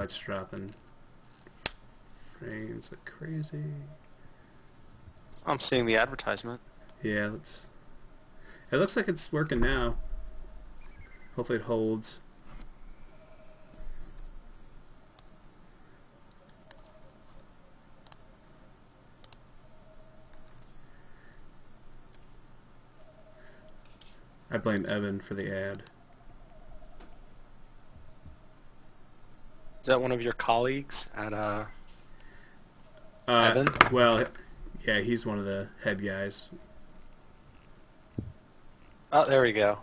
it's dropping frames like crazy. I'm seeing the advertisement. Yeah, it looks like it's working now. Hopefully it holds. I blame Evan for the ad. Is that one of your colleagues at Evan? Well, yeah, he's one of the head guys. Oh, there we go.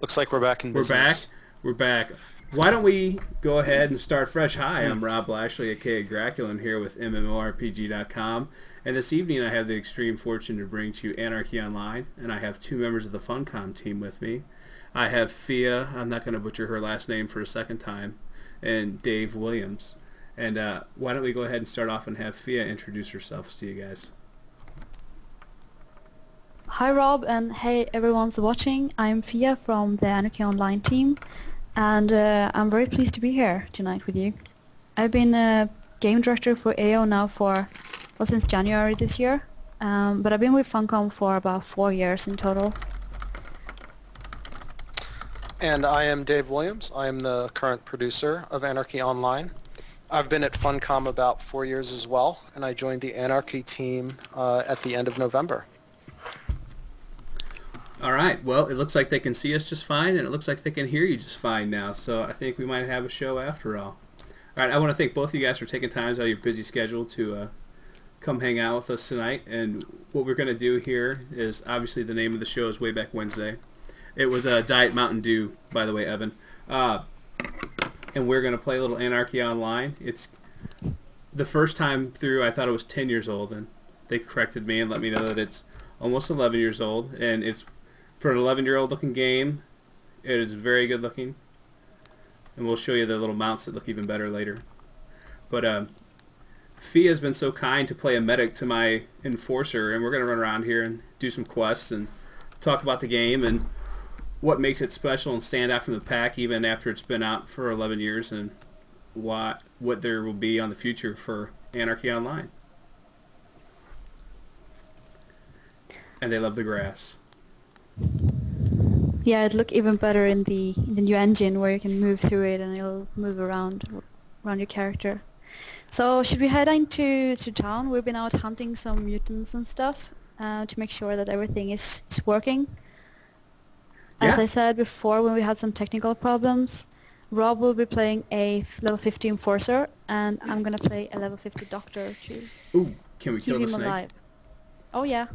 Looks like we're back in business. We're back. Why don't we go ahead and start fresh? Hi, I'm Rob Lashley, aka Graculin, here with MMORPGcom. And this evening I have the extreme fortune to bring to you Anarchy Online, and I have two members of the Funcom team with me. I have Fia, I'm not going to butcher her last name for a second time, and Dave Williams. And why don't we go ahead and start off and have Fia introduce herself to you guys. Hi Rob, and hey everyone's watching. I'm Fia from the Anarchy Online team, and I'm very pleased to be here tonight with you. I've been a game director for AO now since January this year, but I've been with Funcom for about 4 years in total. And I am Dave Williams. I am the current producer of Anarchy Online. I've been at Funcom about 4 years as well, and I joined the Anarchy team at the end of November. Alright, well, it looks like they can see us just fine, and it looks like they can hear you just fine now, so I think we might have a show after all. Alright, I want to thank both of you guys for taking time out of your busy schedule to come hang out with us tonight, and what we're going to do here is, obviously the name of the show is Wayback Wednesday. It was Diet Mountain Dew, by the way, Evan. And we're going to play a little Anarchy Online. It's the first time through, I thought it was 10 years old, and they corrected me and let me know that it's almost 11 years old, and it's for an 11-year-old looking game. It is very good looking, and we'll show you the little mounts that look even better later. But Fia's been so kind to play a medic to my enforcer, and we're going to run around here and do some quests and talk about the game and what makes it special and stand out from the pack even after it's been out for 11 years, and what there will be on the future for Anarchy Online. And they love the grass. Yeah, it look even better in the new engine where you can move through it and it'll move around your character. So should we head into town? We've been out hunting some mutants and stuff to make sure that everything is working. As I said before, when we had some technical problems, Rob will be playing a level 50 Enforcer, and I'm going to play a level 50 Doctor to can we keep kill the him snake? alive. Oh yeah.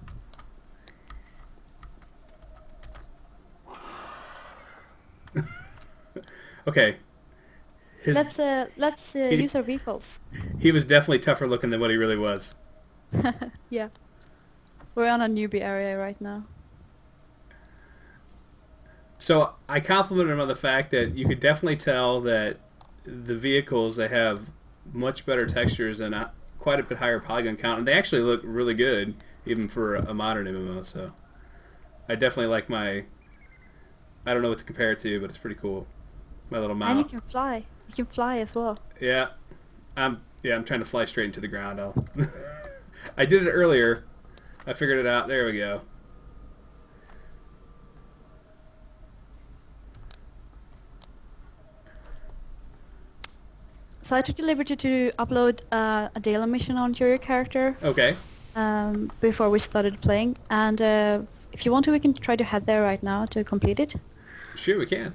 Okay. Let's use our vehicles. He was definitely tougher looking than what he really was. Yeah. We're on a newbie area right now. So I complimented him on the fact that you could definitely tell that the vehicles, they have much better textures and quite a bit higher polygon count, and they actually look really good even for a modern MMO. So I definitely like my, I don't know what to compare it to, but it's pretty cool. My little mount. And you can fly. You can fly as well. Yeah. I'm trying to fly straight into the ground. I did it earlier. I figured it out. There we go. So I took the liberty to upload a daily mission onto your character. Okay. Before we started playing, and if you want to, we can try to head there right now to complete it. Sure, we can.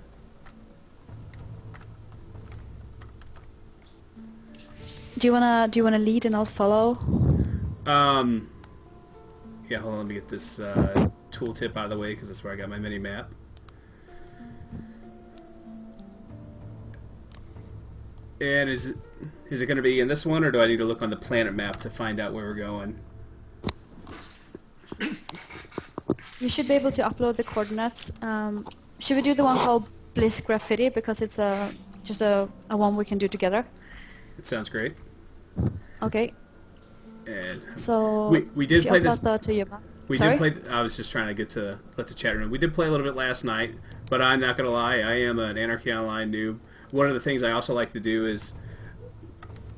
Do you wanna lead and I'll follow? Yeah, hold on, let me get this tooltip out of the way because that's where I got my mini map. And is it going to be in this one, or do I need to look on the planet map to find out where we're going? You should be able to upload the coordinates. Should we do the one called Bliss Graffiti, because it's just a one we can do together? It sounds great. Okay. And so we did play this. To your map. We Sorry? did play. I was just trying to let the chat room. We did play a little bit last night, but I'm not gonna lie. I am an Anarchy Online noob. One of the things I also like to do is,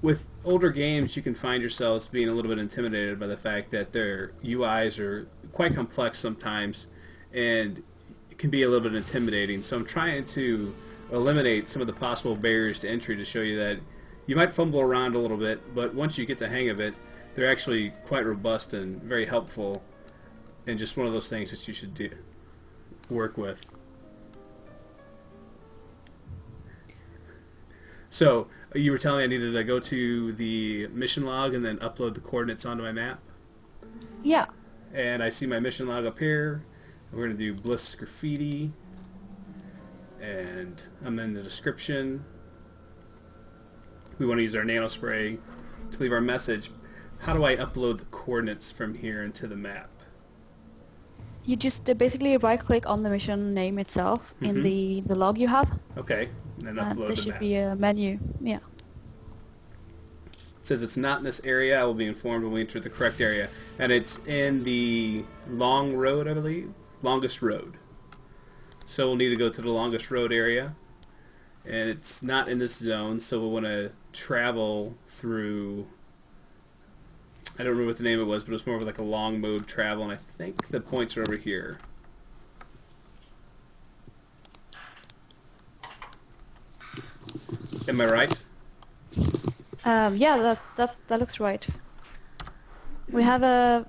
with older games, you can find yourselves being a little bit intimidated by the fact that their UIs are quite complex sometimes, and it can be a little bit intimidating. So I'm trying to eliminate some of the possible barriers to entry to show you that you might fumble around a little bit, but once you get the hang of it, they're actually quite robust and very helpful, and just one of those things that you should work with. So, you were telling me I needed to go to the mission log and then upload the coordinates onto my map? Yeah. And I see my mission log up here. We're going to do Bliss Graffiti. And I'm in the description. We want to use our nano spray to leave our message. How do I upload the coordinates from here into the map? You just basically right-click on the mission name itself in the log you have. Okay, and then upload there the should map. be a menu. Yeah. It says it's not in this area. I will be informed when we enter the correct area. And it's in the long road, I believe. Longest road. So we'll need to go to the longest road area. And it's not in this zone, so we'll want to travel through... I don't remember what the name it was, but it was more of like a long mode travel, and I think the points are over here. Am I right? Yeah, that looks right. We have a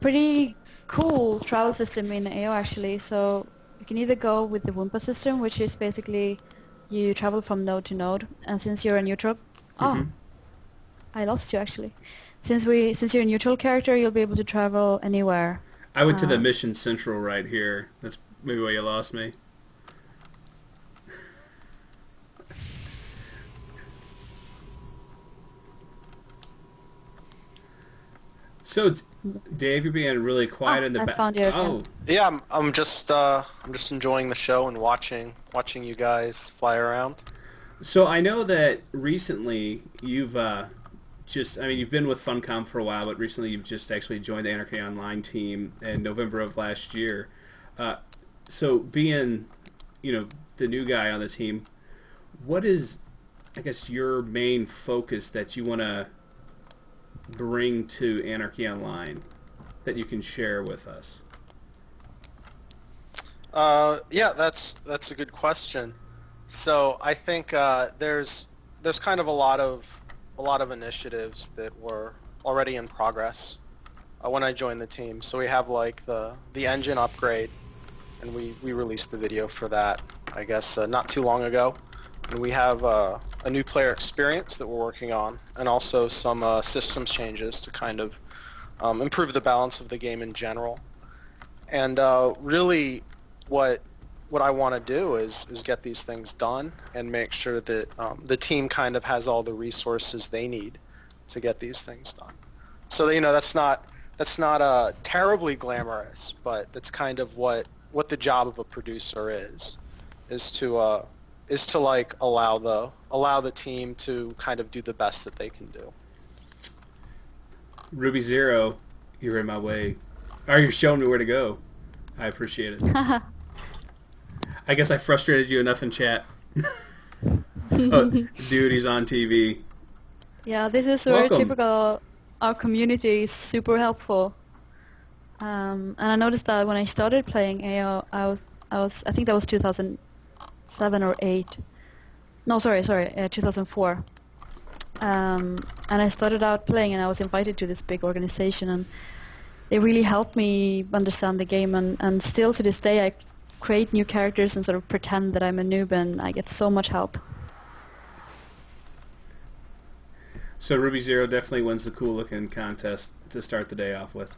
pretty cool travel system in AO actually, so you can either go with the Wumpa system, which is basically you travel from node to node, and since you're a neutral... Oh, I lost you actually. Since you're a neutral character, you'll be able to travel anywhere. I went to the mission central right here. That's maybe why you lost me. So, Dave, you're being really quiet in the back. I found you again. Oh, Yeah, I'm just enjoying the show and watching you guys fly around. so I know that recently you've you've been with Funcom for a while, but recently you've just actually joined the Anarchy Online team in November of last year. So being, the new guy on the team, what is, I guess, your main focus that you want to bring to Anarchy Online that you can share with us? Yeah, that's a good question. So I think there's kind of a lot of initiatives that were already in progress when I joined the team. So we have like the engine upgrade, and we released the video for that, I guess, not too long ago. And we have a new player experience that we're working on, and also some systems changes to kind of improve the balance of the game in general. And really, what I want to do is get these things done and make sure that the team kind of has all the resources they need to get these things done. So that's not terribly glamorous, but that's kind of what the job of a producer is to like allow the team to kind of do the best that they can do. Ruby Zero, you're in my way. Or you're showing me where to go. I appreciate it. I guess I frustrated you enough in chat. Oh, dude, he's on TV. Yeah, this is very typical. Our community is super helpful. And I noticed that when I started playing AO, I think that was 2007 or 8. No, sorry, 2004. And I started out playing, and I was invited to this big organization, and they really helped me understand the game. And still to this day, I create new characters and sort of pretend that I'm a noob, and I get so much help. So Ruby Zero definitely wins the cool looking contest to start the day off with.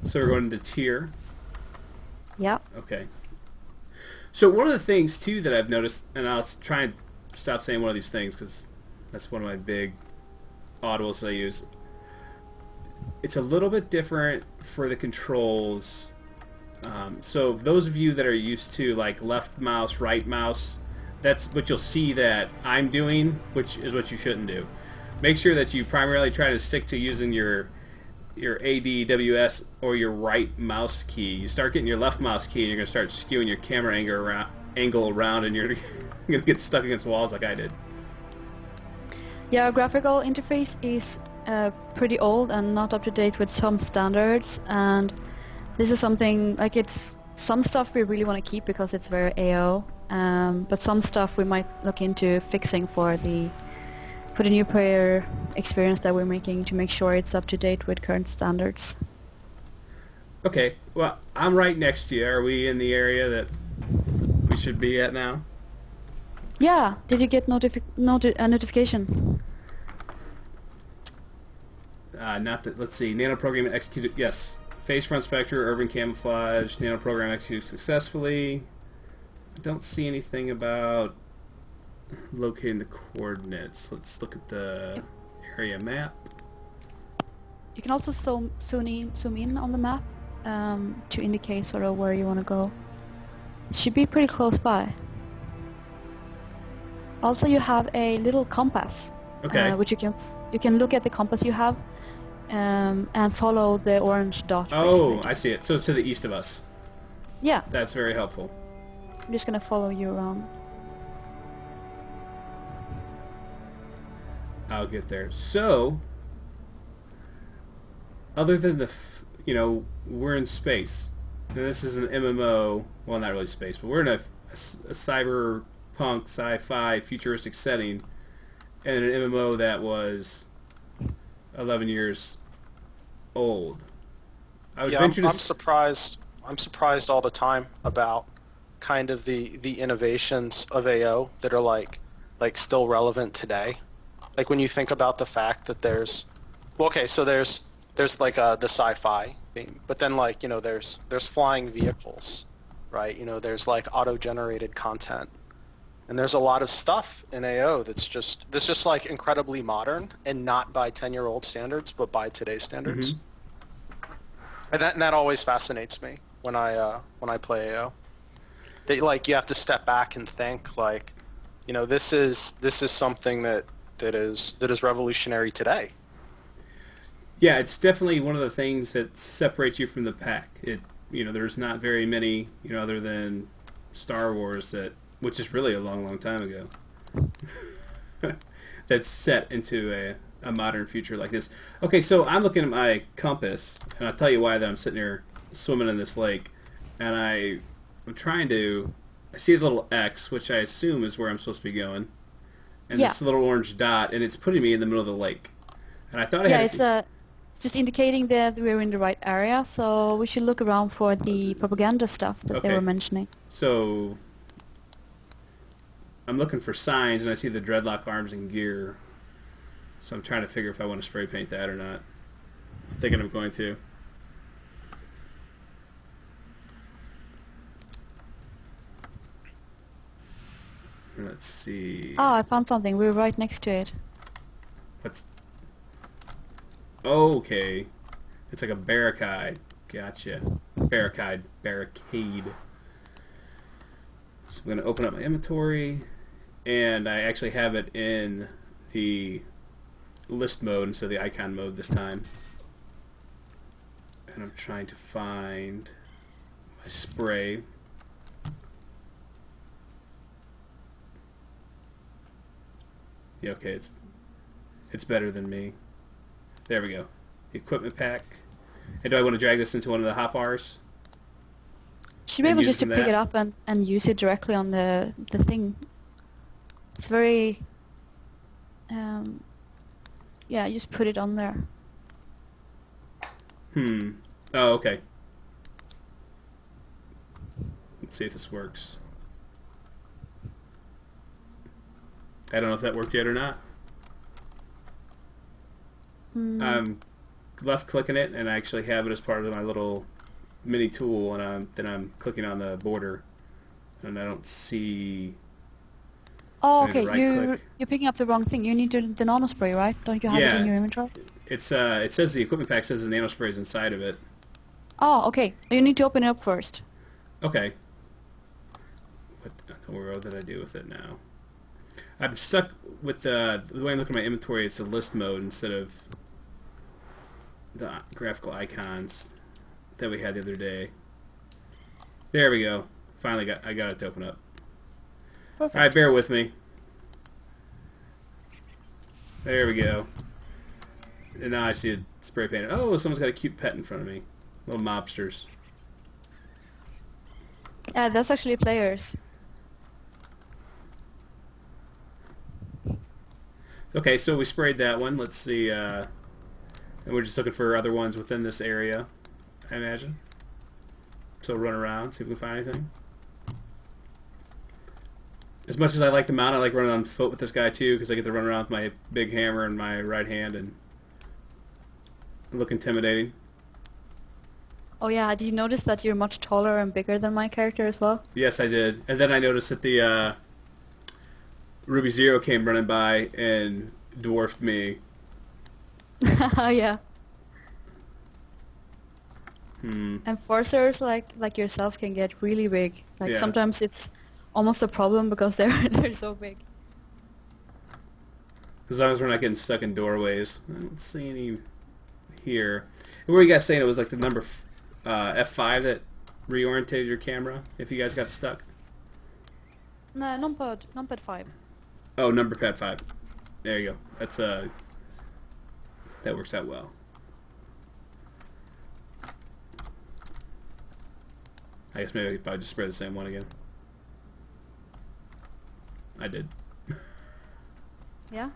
So we're going to tier. Yeah. Okay. So one of the things too that I've noticed, and I'll try and stop saying one of these things because that's one of my big audibles I use. It's a little bit different for the controls. So those of you that are used to like left mouse, right mouse, that's what you'll see that I'm doing, which is what you shouldn't do. Make sure that you primarily try to stick to using your your ADWS or your right mouse key. You start getting your left mouse key, and you're going to start skewing your camera angle around, and you're going to get stuck against walls like I did. Yeah, our graphical interface is pretty old and not up to date with some standards, and this is something like some stuff we really want to keep because it's very AO, but some stuff we might look into fixing for the new player experience that we're making to make sure it's up to date with current standards. Okay, well, I'm right next to you. Are we in the area that we should be at now? Yeah, did you get a notification? Not that, let's see, nano program executed, yes. Phase front spectre, urban camouflage, nano program executed successfully. I don't see anything about locating the coordinates. Let's look at the area map. You can also zoom in on the map to indicate sort of where you want to go. It should be pretty close by. Also, you have a little compass, which you can look at the compass you have and follow the orange dot. Oh, basically. I see it. So it's to the east of us. Yeah. That's very helpful. I'm just gonna follow you around. I'll get there. So, other than we're in space. And this is an MMO, well, not really space, but we're in a cyberpunk, sci-fi, futuristic setting, and an MMO that was 11 years old. I would venture to I'm surprised. I'm surprised all the time about kind of the innovations of AO that are like still relevant today. Like when you think about the fact that there's like the sci-fi thing, but then like there's flying vehicles, right? There's like auto-generated content, and there's a lot of stuff in AO that's just like incredibly modern and not by 10-year-old standards, but by today's standards. Mm-hmm. And that always fascinates me when I play AO. That like you have to step back and think like, this is something that is revolutionary today. Yeah, it's definitely one of the things that separates you from the pack. There's not very many, other than Star Wars, which is really a long, long time ago, that's set into a modern future like this. Okay, so I'm looking at my compass, and I'll tell you why that I'm sitting here swimming in this lake, and I'm trying to, I see a little X, which I assume is where I'm supposed to be going, and this little orange dot, and it's putting me in the middle of the lake. And I thought I had it's just indicating that we're in the right area, so we should look around for the propaganda stuff that they were mentioning. So I'm looking for signs, and I see the dreadlock arms and gear. So I'm trying to figure if I want to spray paint that or not. I'm thinking I'm going to. Let's see. Oh, I found something. We're right next to it. What's... Okay. It's like a barricade. Gotcha. Barricade. So I'm going to open up my inventory, and I actually have it in the list mode instead of the icon mode this time. And I'm trying to find my spray. Yeah, okay, it's better than me. There we go. Equipment pack. And do I want to drag this into one of the hotbars? Should be able just to pick it up and use it directly on the thing. It's very yeah, just put it on there. Oh, okay. Let's see if this works. I don't know if that worked yet or not. I'm left clicking it, and I actually have it as part of my little mini tool, and then I'm clicking on the border, and I don't see. Oh, okay. You're picking up the wrong thing. You need the nano spray, right? Don't you have it in your inventory? It says the equipment pack says the nano spray is inside of it. Oh, okay. You need to open it up first. Okay. What did I do with it now? I'm stuck with the way I'm looking at my inventory. It's a list mode instead of. Okay, the graphical icons that we had the other day. There we go. Finally I got it to open up. Perfect. Alright, bear with me. There we go. And now I see it spray painted. Oh, someone's got a cute pet in front of me. Little mobsters. Yeah, that's actually players. Okay, so we sprayed that one. Let's see. And we're just looking for other ones within this area, I imagine. So run around, see if we can find anything. As much as I like to mount, I like running on foot with this guy too, because I get to run around with my big hammer in my right hand and look intimidating. Oh yeah, did you notice that you're much taller and bigger than my character as well? Yes, I did. And then I noticed that the Ruby Zero came running by and dwarfed me. Yeah. Enforcers like yourself can get really big. Like Yeah. sometimes it's almost a problem because they're so big. As long as we're not getting stuck in doorways. I don't see any here. And what were you guys saying? It was like the number F5 that reorientated your camera if you guys got stuck? No, numpad 5. Oh, number pad 5. There you go. That's that works out well. I guess maybe if I just spray the same one again. I did. Yeah?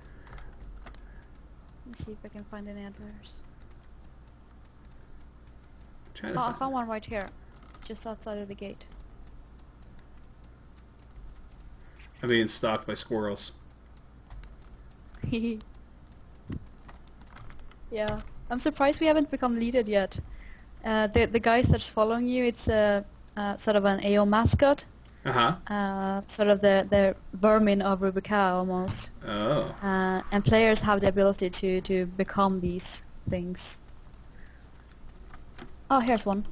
Let's see if I can find any others. Trying to Oh, I find found one right here, just outside of the gate. I'm being stalked by squirrels. Yeah, I'm surprised we haven't become leaded yet. The guys that's following you, it's sort of an AO mascot. Sort of the vermin of Wayback almost. Oh. And players have the ability to become these things. Oh, here's one.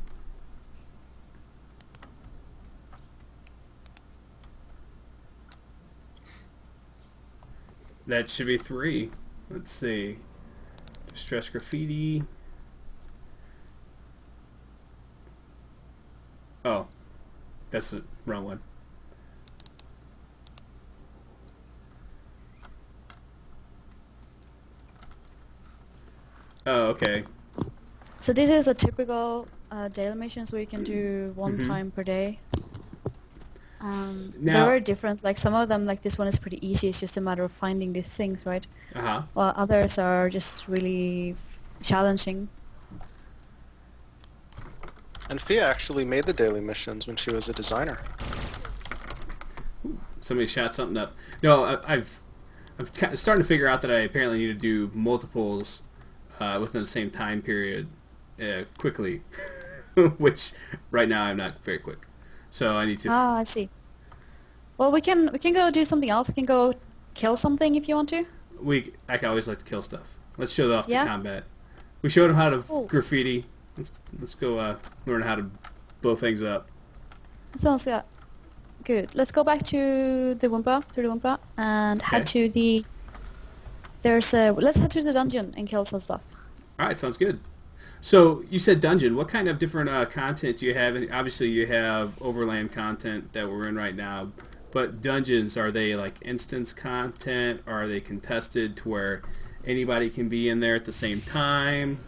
That should be 3. Let's see. Distress graffiti. Oh. That's the wrong one. Oh, okay. So this is a typical daily missions where you can do one time per day. They're very different. Like some of them, like this one is pretty easy. It's just a matter of finding these things, right? While others are just really challenging. And Fia actually made the daily missions when she was a designer. Somebody shot something up. No, I'm starting to figure out that I apparently need to do multiples within the same time period quickly, which right now I'm not very quick. So I need to. Ah, I see. Well, we can go do something else. We can go kill something if you want to. I can always like to kill stuff. Let's show off the Yeah? combat. We showed them how to graffiti. Let's go learn how to blow things up. Sounds good. Let's go back to the Wumpa, and head to the. Let's head to the dungeon and kill some stuff. All right, sounds good. So you said dungeon. What kind of different content do you have? And obviously you have overland content that we're in right now. But dungeons, are they like instance content? Are they contested to where anybody can be in there at the same time?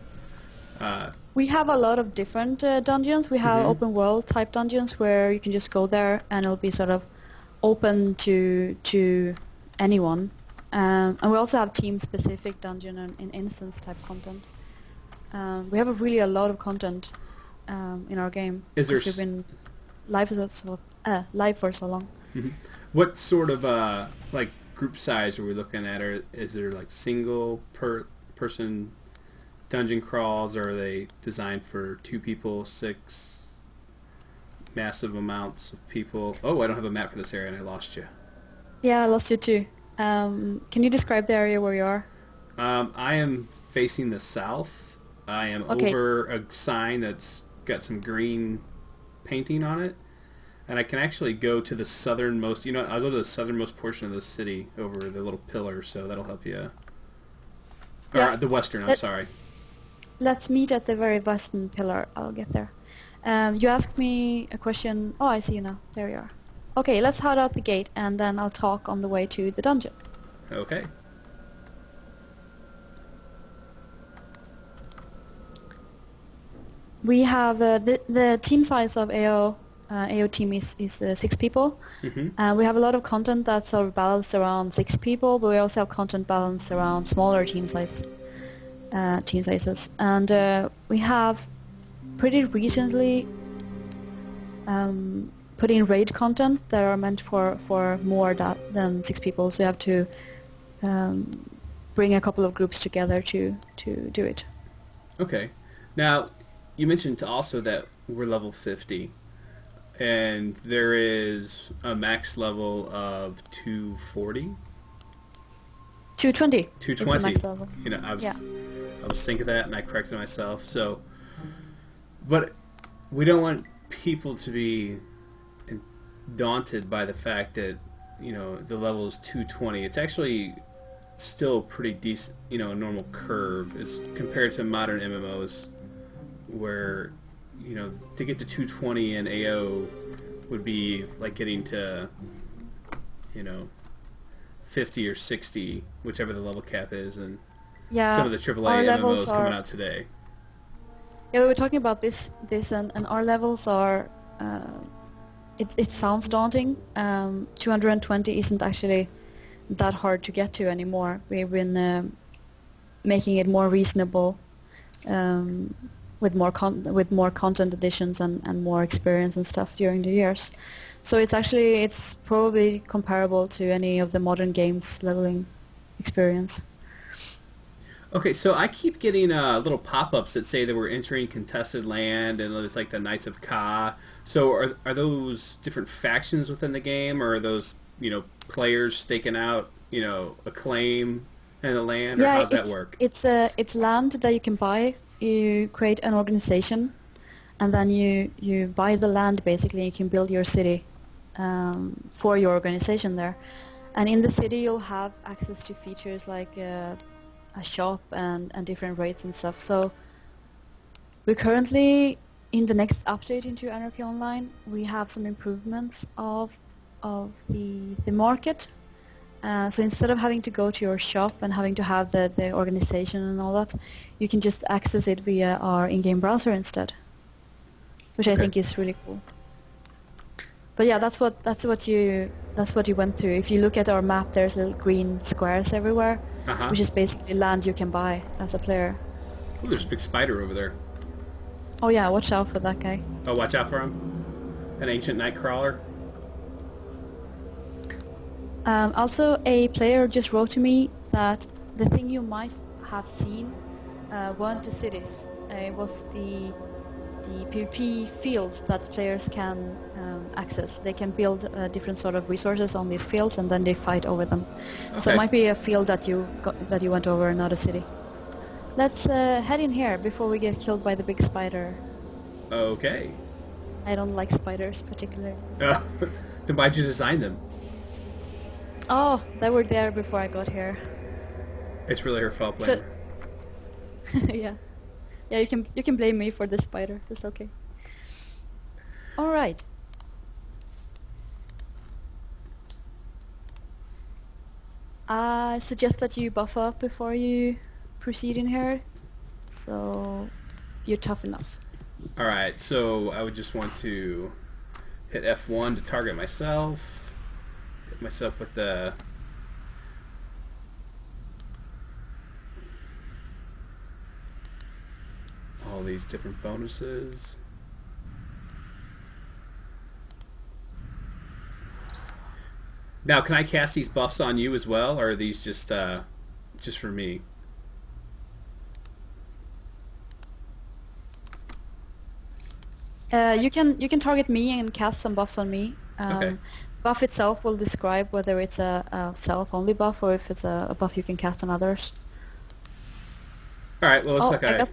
We have a lot of different dungeons. We have open world type dungeons where you can just go there and it'll be sort of open to anyone. And we also have team specific dungeon and instance type content. We have really a lot of content in our game. Is there? We've been live for so long. What sort of like group size are we looking at? Or is there like single person dungeon crawls? Or are they designed for 2 people, 6, massive amounts of people? Oh, I don't have a map for this area, and I lost you. Yeah, I lost you too. Can you describe the area where you are? I am facing the south. I am over a sign that's got some green painting on it. And I can actually go to the southernmost, I'll go to the southernmost portion of the city over the little pillar, so that'll help you. Yeah. Or the western, I'm sorry. let's meet at the very western pillar. I'll get there. You asked me a question. Oh, I see you now. There you are. Okay, let's head out the gate, and then I'll talk on the way to the dungeon. Okay. We have the team size of AO team is 6 people. Mm-hmm. We have a lot of content that's sort of balanced around 6 people, but we also have content balanced around smaller team sizes. And we have pretty recently put in raid content that are meant for more than 6 people. So you have to bring a couple of groups together to do it. Okay. Now, you mentioned also that we're level 50, and there is a max level of 240. 220. 220. Is the max level. You know, I Yeah. was thinking that, and I corrected myself. So, but we don't want people to be daunted by the fact that, you know, the level is 220. It's actually still pretty decent, you know, a normal curve as compared to modern MMOs, where, you know, to get to 220 in AO would be like getting to, you know, 50 or 60, whichever the level cap is, and Yeah, some of the AAA our MMOs levels coming are, out today. yeah, we were talking about this and our levels are, it sounds daunting. 220 isn't actually that hard to get to anymore. We've been making it more reasonable, with more content additions and more experience and stuff during the years. So it's probably comparable to any of the modern games leveling experience. Okay, so I keep getting little pop-ups that say that we're entering contested land, and it's like the Knights of Ka. So are those different factions within the game, or are those, you know, players staking out, you know, a claim in the land, or how does that work? It's land that you can buy. You create an organization, and then you buy the land basically. You can build your city for your organization there, and in the city you'll have access to features like a shop and different rates and stuff. So we're currently in the next update into Anarchy Online. We have some improvements of the market. So instead of having to go to your shop and having to have the organization and all that, you can just access it via our in-game browser instead, which I think is really cool. But yeah, that's what you went through. If you look at our map, there's little green squares everywhere, which is basically land you can buy as a player. Ooh, there's a big spider over there. Oh yeah, watch out for that guy. Oh, watch out for him. An ancient night crawler. Also, a player just wrote to me that the thing you might have seen weren't the cities. It was the PvP fields that players can access. They can build different sort of resources on these fields, and then they fight over them. Okay. So it might be a field that you went over, not a city. Let's head in here before we get killed by the big spider. Okay. I don't like spiders particularly. Then why'd you design them? Oh, they were there before I got here. It's really her fault, blame her. Yeah. Yeah, you can blame me for the spider. That's okay. All right. I suggest that you buff up before you proceed in here, so you're tough enough. All right. So I would just want to hit F1 to target myself. Hit myself with the all these different bonuses. Now, can I cast these buffs on you as well, or are these just for me? You can target me and cast some buffs on me. Okay. Buff itself will describe whether it's a self-only buff or if it's a buff you can cast on others. All right. Well, looks like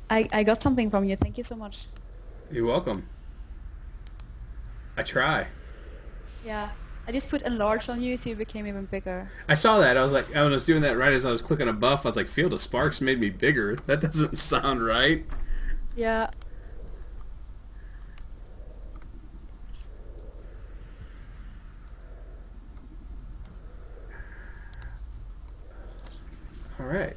I got something from you. Thank you so much. You're welcome. I try. Yeah. I just put enlarge on you so you became even bigger. I saw that. I was like, I was doing that right as I was clicking a buff. I was like, Field of Sparks made me bigger. That doesn't sound right. Yeah. All right.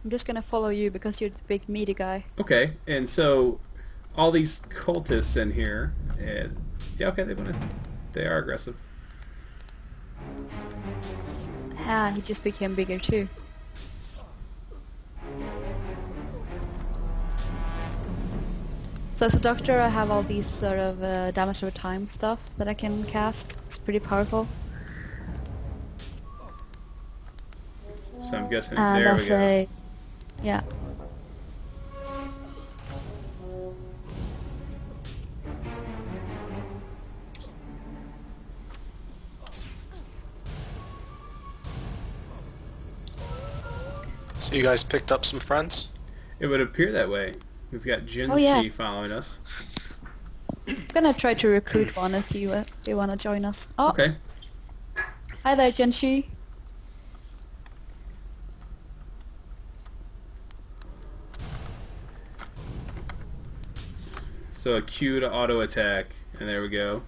I'm just gonna follow you because you're the big meaty guy. Okay, and so all these cultists in here, and yeah, okay, they are aggressive. Ah, he just became bigger too. So as a doctor, I have all these sort of damage over time stuff that I can cast. It's pretty powerful. So I'm guessing And there we go. Yeah. So you guys picked up some friends? It would appear that way. We've got Jinshi Oh, yeah. following us. I'm gonna try to recruit one and see if they wanna join us. Oh, Okay. hi there, Jinshi. So a Q to auto attack, and there we go.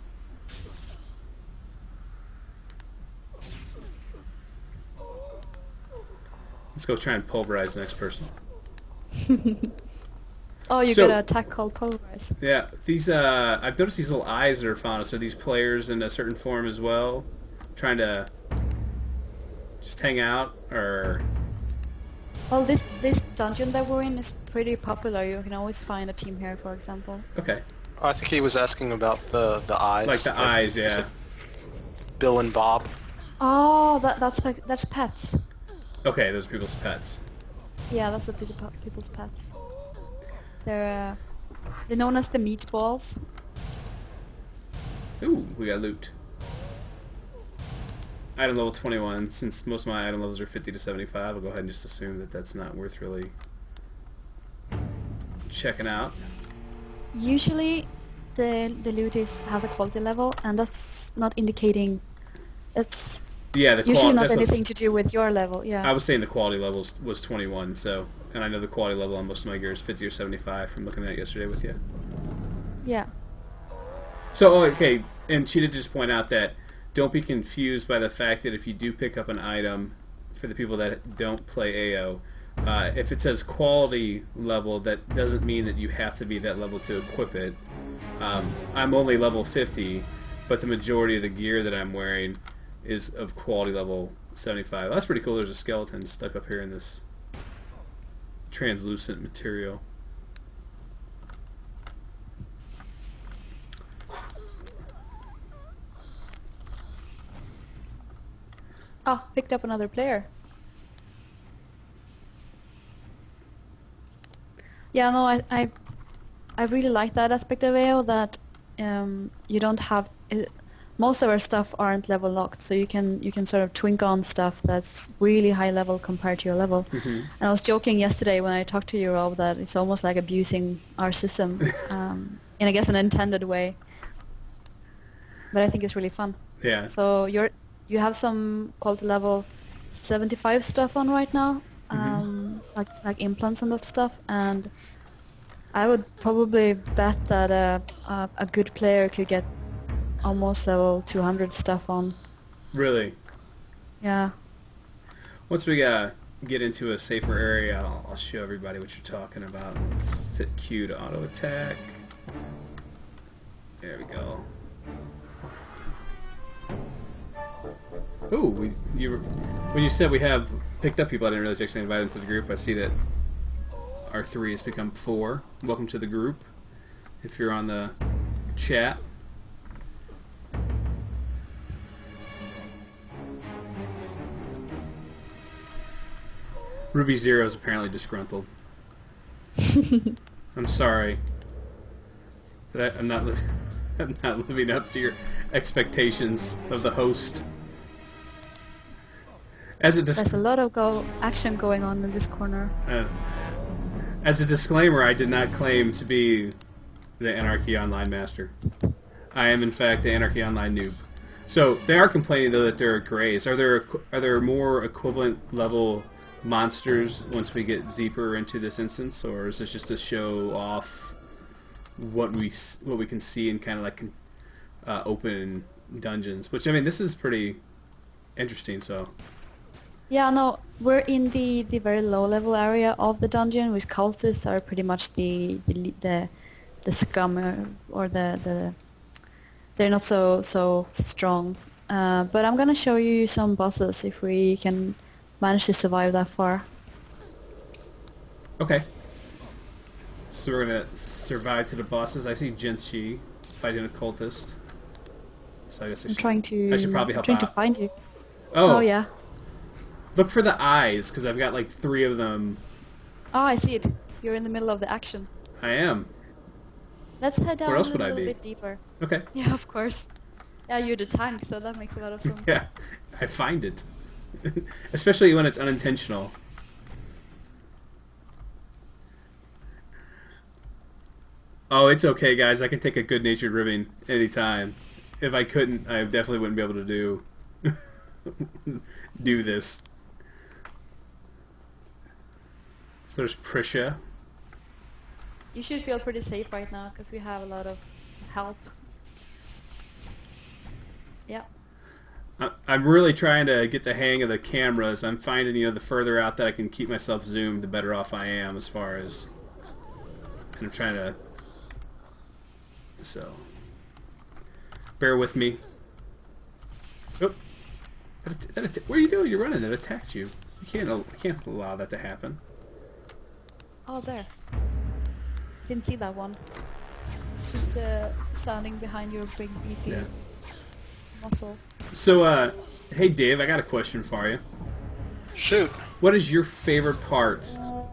Let's go try and pulverize the next person. Oh, you So- got an attack called Pulverize. Yeah, these I've noticed these little eyes that are found us. Are these players in a certain form as well, trying to just hang out, or? Well, this dungeon that we're in is pretty popular. You can always find a team here, for example. Okay. I think he was asking about the eyes. Like the eyes, is yeah. it Bill and Bob. Oh, that's pets. Okay, those are people's pets. Yeah, that's the people's pets. They're known as the meatballs. Ooh, we got loot. Item level 21. Since most of my item levels are 50 to 75, I'll go ahead and just assume that that's not worth really checking out. Usually, the loot has a quality level, and that's not indicating. It's Yeah, the usually not that's what's- anything to do with your level. Yeah. I was saying the quality level was 21, so, and I know the quality level on most of my gear is 50 or 75 from looking at it yesterday with you. Yeah. So, oh, okay, and she did just point out that don't be confused by the fact that if you do pick up an item, for the people that don't play AO, if it says quality level, that doesn't mean that you have to be that level to equip it. I'm only level 50, but the majority of the gear that I'm wearing is of quality level 75. That's pretty cool. There's a skeleton stuck up here in this translucent material. Oh, picked up another player. Yeah, no, I really like that aspect of AO, that you don't have most of our stuff aren't level locked, so you can sort of twink on stuff that's really high level compared to your level. Mm-hmm. And I was joking yesterday when I talked to you, Rob, that it's almost like abusing our system in, I guess, an intended way. But I think it's really fun. Yeah. So you have some quality level 75 stuff on right now, like implants and that stuff, and I would probably bet that a good player could get almost level 200 stuff on. Really? Yeah. Once we get into a safer area, I'll show everybody what you're talking about. Let's hit Q to auto attack. There we go. Ooh, when you said we have picked up people, I didn't realize you actually invited them to the group. I see that our 3 has become 4. Welcome to the group. If you're on the chat. Ruby Zero is apparently disgruntled. I'm sorry, but I'm not living up to your expectations of the host. There's a lot of action going on in this corner. As a disclaimer, I did not claim to be the Anarchy Online master. I am, in fact, the Anarchy Online noob. So they are complaining though that there are grays. Are there more equivalent level monsters once we get deeper into this instance, or is this just to show off what we can see in kind of like open dungeons? Which, I mean, this is pretty interesting. So. Yeah, no, we're in the very low level area of the dungeon, which cultists are pretty much the scum, or they're not so strong. But I'm gonna show you some bosses if we can manage to survive that far. Okay. So we're gonna survive to the bosses. I see Jinchi fighting a cultist. So I guess I should probably help out. To find you. Oh yeah. Look for the eyes, because I've got like 3 of them. Oh, I see it. You're in the middle of the action. I am. Let's head down Where else a would I little be? bit deeper. Okay. Yeah, of course. Yeah, you're the tank, so that makes a lot of sense. Yeah, I find it. Especially when it's unintentional. Oh, it's okay, guys. I can take a good-natured ribbing anytime. If I couldn't, I definitely wouldn't be able to do this. So there's Prisha. You should feel pretty safe right now, because we have a lot of help. Yeah. I'm really trying to get the hang of the cameras. I'm finding, the further out that I can keep myself zoomed, the better off I am as far as... And I'm trying to... So... Bear with me. Oh. What are you doing? You're running. It attacked you. You can't allow that to happen. Oh, there. Didn't see that one. It's just standing behind your big beefy muscle. So, hey Dave, I got a question for you. Shoot. What is your favorite part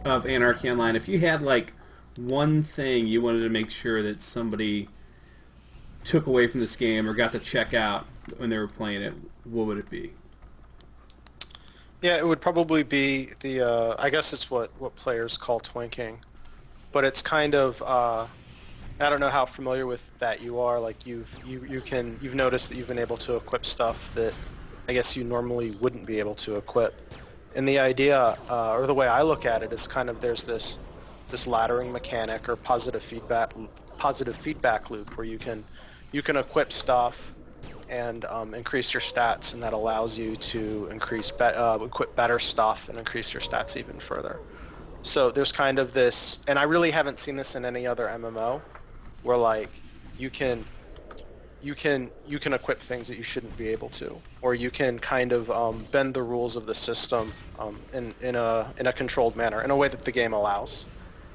of Anarchy Online? If you had like one thing you wanted to make sure that somebody took away from this game or got to check out when they were playing it, what would it be? Yeah, it would probably be the, I guess it's what players call twinking. But it's kind of, I don't know how familiar with that you are. Like you've noticed that you've been able to equip stuff that I guess you normally wouldn't be able to equip. And the idea, or the way I look at it, is kind of there's this laddering mechanic or positive feedback loop where you can equip stuff and increase your stats, and that allows you to equip better stuff and increase your stats even further. So there's kind of this, and I really haven't seen this in any other MMO, where like you can equip things that you shouldn't be able to, or you can kind of bend the rules of the system in a controlled manner, in a way that the game allows.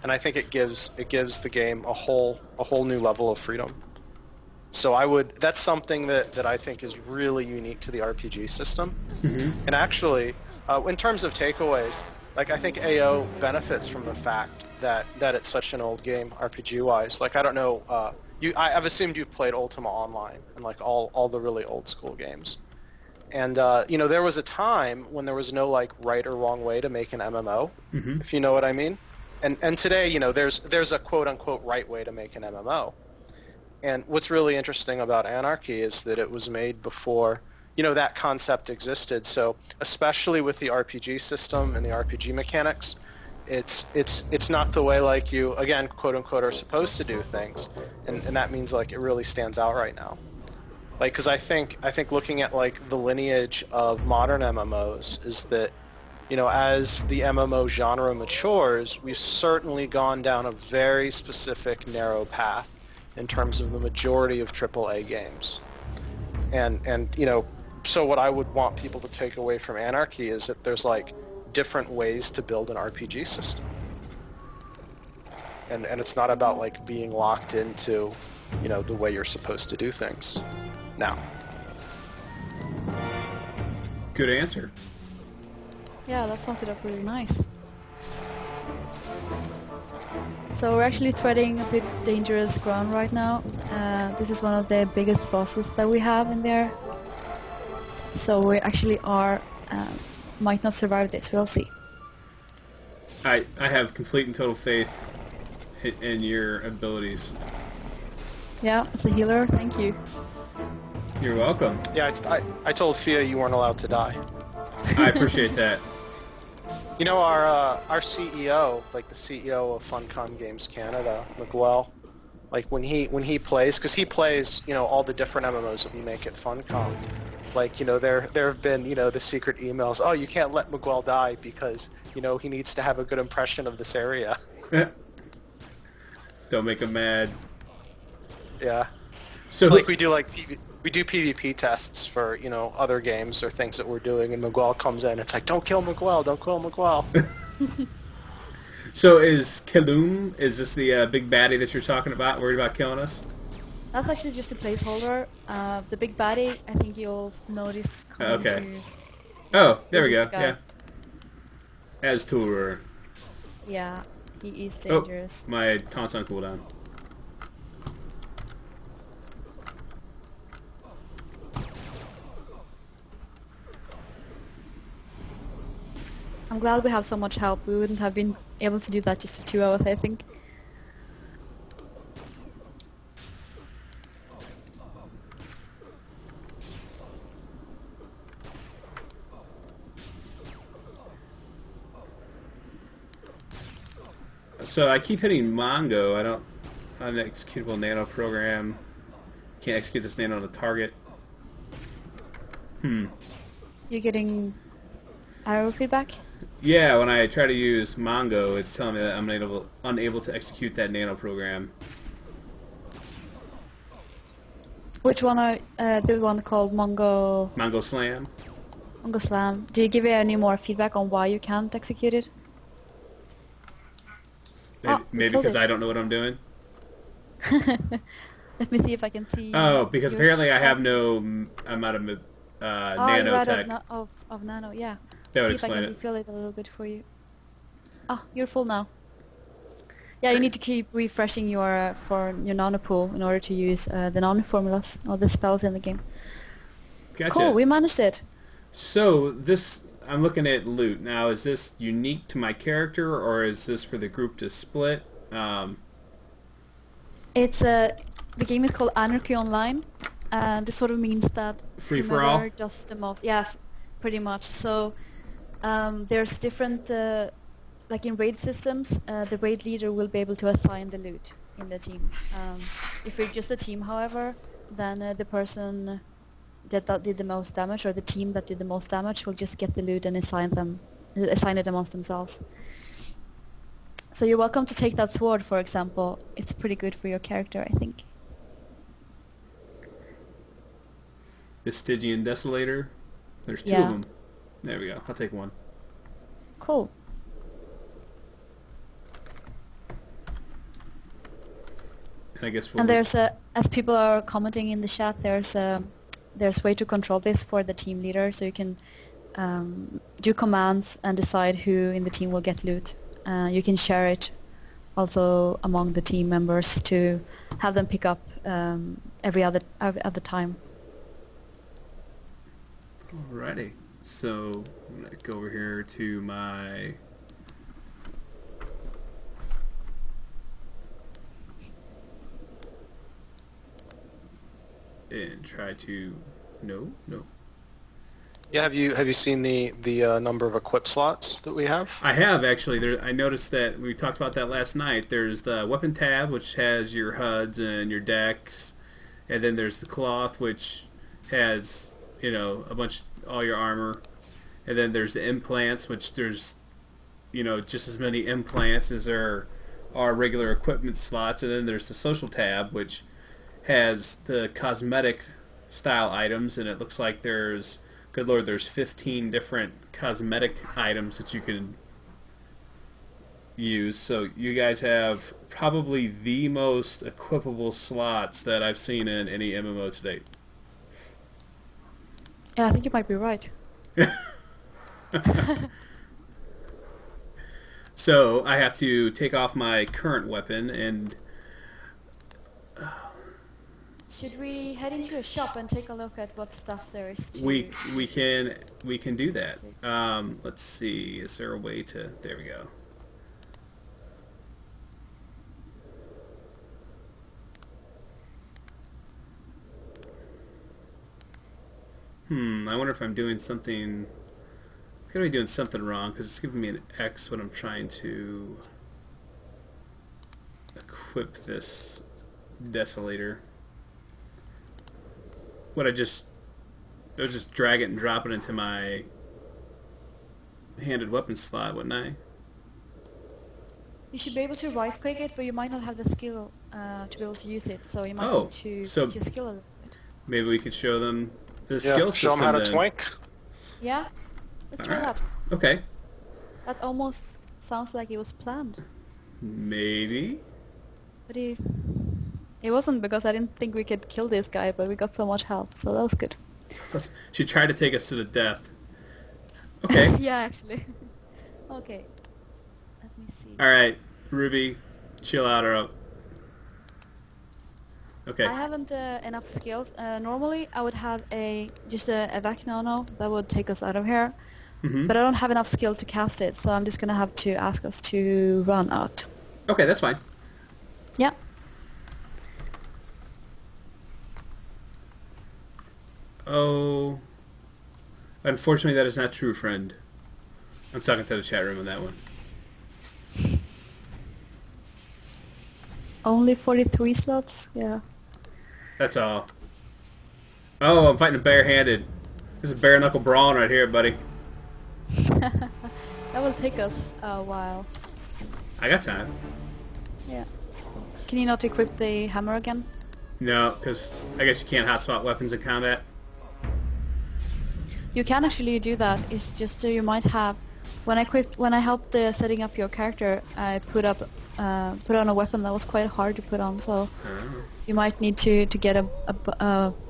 And I think it gives the game a whole new level of freedom. So that's something that I think is really unique to the RPG system. Mm-hmm. And actually, in terms of takeaways, like I think AO benefits from the fact that it's such an old game RPG-wise. Like I don't know, I've assumed you've played Ultima Online and like all the really old school games. And there was a time when there was no like right or wrong way to make an MMO, mm-hmm. if you know what I mean. And today, there's a quote-unquote right way to make an MMO. And what's really interesting about Anarchy is that it was made before, that concept existed. So especially with the RPG system and the RPG mechanics, it's not the way like you, again, quote-unquote, are supposed to do things. And that means like it really stands out right now. Like, because I think looking at like the lineage of modern MMOs is that, as the MMO genre matures, we've certainly gone down a very specific, narrow path in terms of the majority of AAA games. And so what I would want people to take away from Anarchy is that there's like different ways to build an RPG system. And it's not about like being locked into, the way you're supposed to do things now. Good answer. Yeah, that sums it up really nice. So we're actually treading a bit dangerous ground right now. This is one of the biggest bosses that we have in there. So we actually might not survive this, we'll see. I have complete and total faith in your abilities. Yeah, as a healer, thank you. You're welcome. Yeah, I told Fia you weren't allowed to die. I appreciate that. You know, our CEO, like the CEO of Funcom Games Canada, Miguel, like when he plays, because he plays, you know, all the different MMOs that we make at Funcom. Like, you know, there have been, you know, the secret emails. Oh, you can't let Miguel die because, you know, he needs to have a good impression of this area. Don't make him mad. Yeah. So like we do PvP tests for, you know, other games or things that we're doing, and Miguel comes in. It's like, don't kill Miguel, don't kill Miguel. So is Kaloum, is this the big baddie that you're talking about, worried about killing us? That's actually just a placeholder. The big baddie, I think you'll notice coming Okay. to... Oh, there we this go, guy. yeah. As Tour. Yeah, he is dangerous. Oh, my taunt's on cooldown. I'm glad we have so much help. We wouldn't have been able to do that just for 2 hours, I think. So I keep hitting Mongo. I don't... Unexecutable nano program. Can't execute this nano on the target. You're getting arrow feedback? Yeah, when I try to use Mongo, it's telling me that I'm unable to execute that nano program. Which one are the one called Mongo? Mongo Slam. Mongo Slam. Do you give it any more feedback on why you can't execute it? Maybe because I don't know what I'm doing. Let me see if I can see. Oh, because apparently I have no amount of nanotech. Of nano, yeah. That would See if I explain can it. refill it a little bit for you. Ah, you're full now. Yeah, you need to keep refreshing your nano pool in order to use the nano formulas or the spells in the game. Gotcha. Cool, we managed it. So this, I'm looking at loot now. Is this unique to my character, or is this for the group to split? It's the game is called Anarchy Online, and this sort of means that Free for all? whomever does the most, yeah, pretty much. So there's different, like in raid systems, the raid leader will be able to assign the loot in the team. If you're just a team, however, then the person that did the most damage, or the team that did the most damage, will just get the loot and assign it amongst themselves. So you're welcome to take that sword, for example. It's pretty good for your character, I think. The Stygian Desolator. There's two Yeah. of them. There we go. I'll take one. Cool. And I guess And there's as people are commenting in the chat, there's way to control this for the team leader, so you can do commands and decide who in the team will get loot. You can share it also among the team members to have them pick up every other time. Alrighty. So I'm gonna go over here to my and try to no. Yeah, have you seen the number of equip slots that we have? I have actually. I noticed that we talked about that last night. There's the weapon tab, which has your HUDs and your decks, and then there's the cloth, which has, you know, all your armor, and then there's the implants, which there's, you know, just as many implants as there are regular equipment slots, and then there's the social tab, which has the cosmetic style items, and it looks like there's, good lord, there's 15 different cosmetic items that you can use. So you guys have probably the most equipable slots that I've seen in any MMO to date. Yeah, I think you might be right. So I have to take off my current weapon and. Should we head into a shop and take a look at what stuff there is to... We can do that. Let's see. Is there a way to? There we go. I wonder if I'm doing something. Could I be doing something wrong? Because it's giving me an X when I'm trying to equip this Desolator. Would I just drag it and drop it into my handed weapon slot, wouldn't I? You should be able to right-click it, but you might not have the skill to be able to use it, so you might need to use your skill a little bit. Maybe we could show them the skill system. Show them how to twink. Yeah, let's try that. Okay. That almost sounds like it was planned. Maybe. But it wasn't, because I didn't think we could kill this guy, but we got so much help, so that was good. She tried to take us to the death. Okay. Yeah, actually. Okay. Let me see. Alright, Ruby, chill out or up. Okay. I haven't enough skills. Normally, I would have just a evac nano that would take us out of here. But I don't have enough skill to cast it, so I'm just gonna have to ask us to run out. Okay, that's fine. Yeah. Oh, unfortunately that is not true, friend. I'm talking to the chat room on that one. Only 43 slots? Yeah. That's all. Oh, I'm fighting bare-handed. This is bare knuckle brawling right here, buddy. That will take us a while. I got time. Yeah. Can you not equip the hammer again? No, because I guess you can't hotspot weapons in combat. You can actually do that. It's just you might have. When I helped setting up your character, I put on a weapon that was quite hard to put on. So you might need to get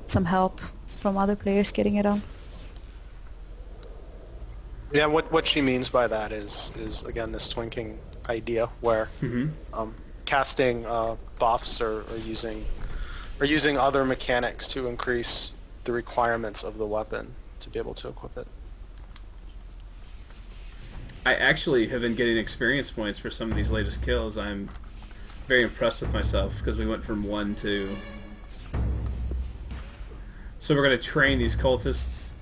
some help from other players getting it on. Yeah, what she means by that is again this twinking idea where casting buffs or using other mechanics to increase the requirements of the weapon to be able to equip it. I actually have been getting experience points for some of these latest kills. I'm very impressed with myself because we went from 1 to... So we're going to train these cultists.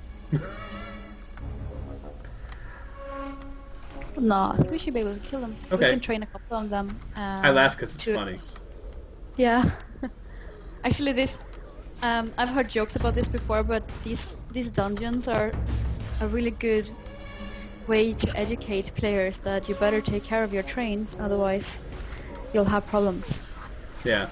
No, I think we should be able to kill them. Okay. We can train a couple of them. I laugh because it's funny. Yeah. Actually, I've heard jokes about this before, but these dungeons are a really good way to educate players that you better take care of your trains, otherwise you'll have problems. Yeah.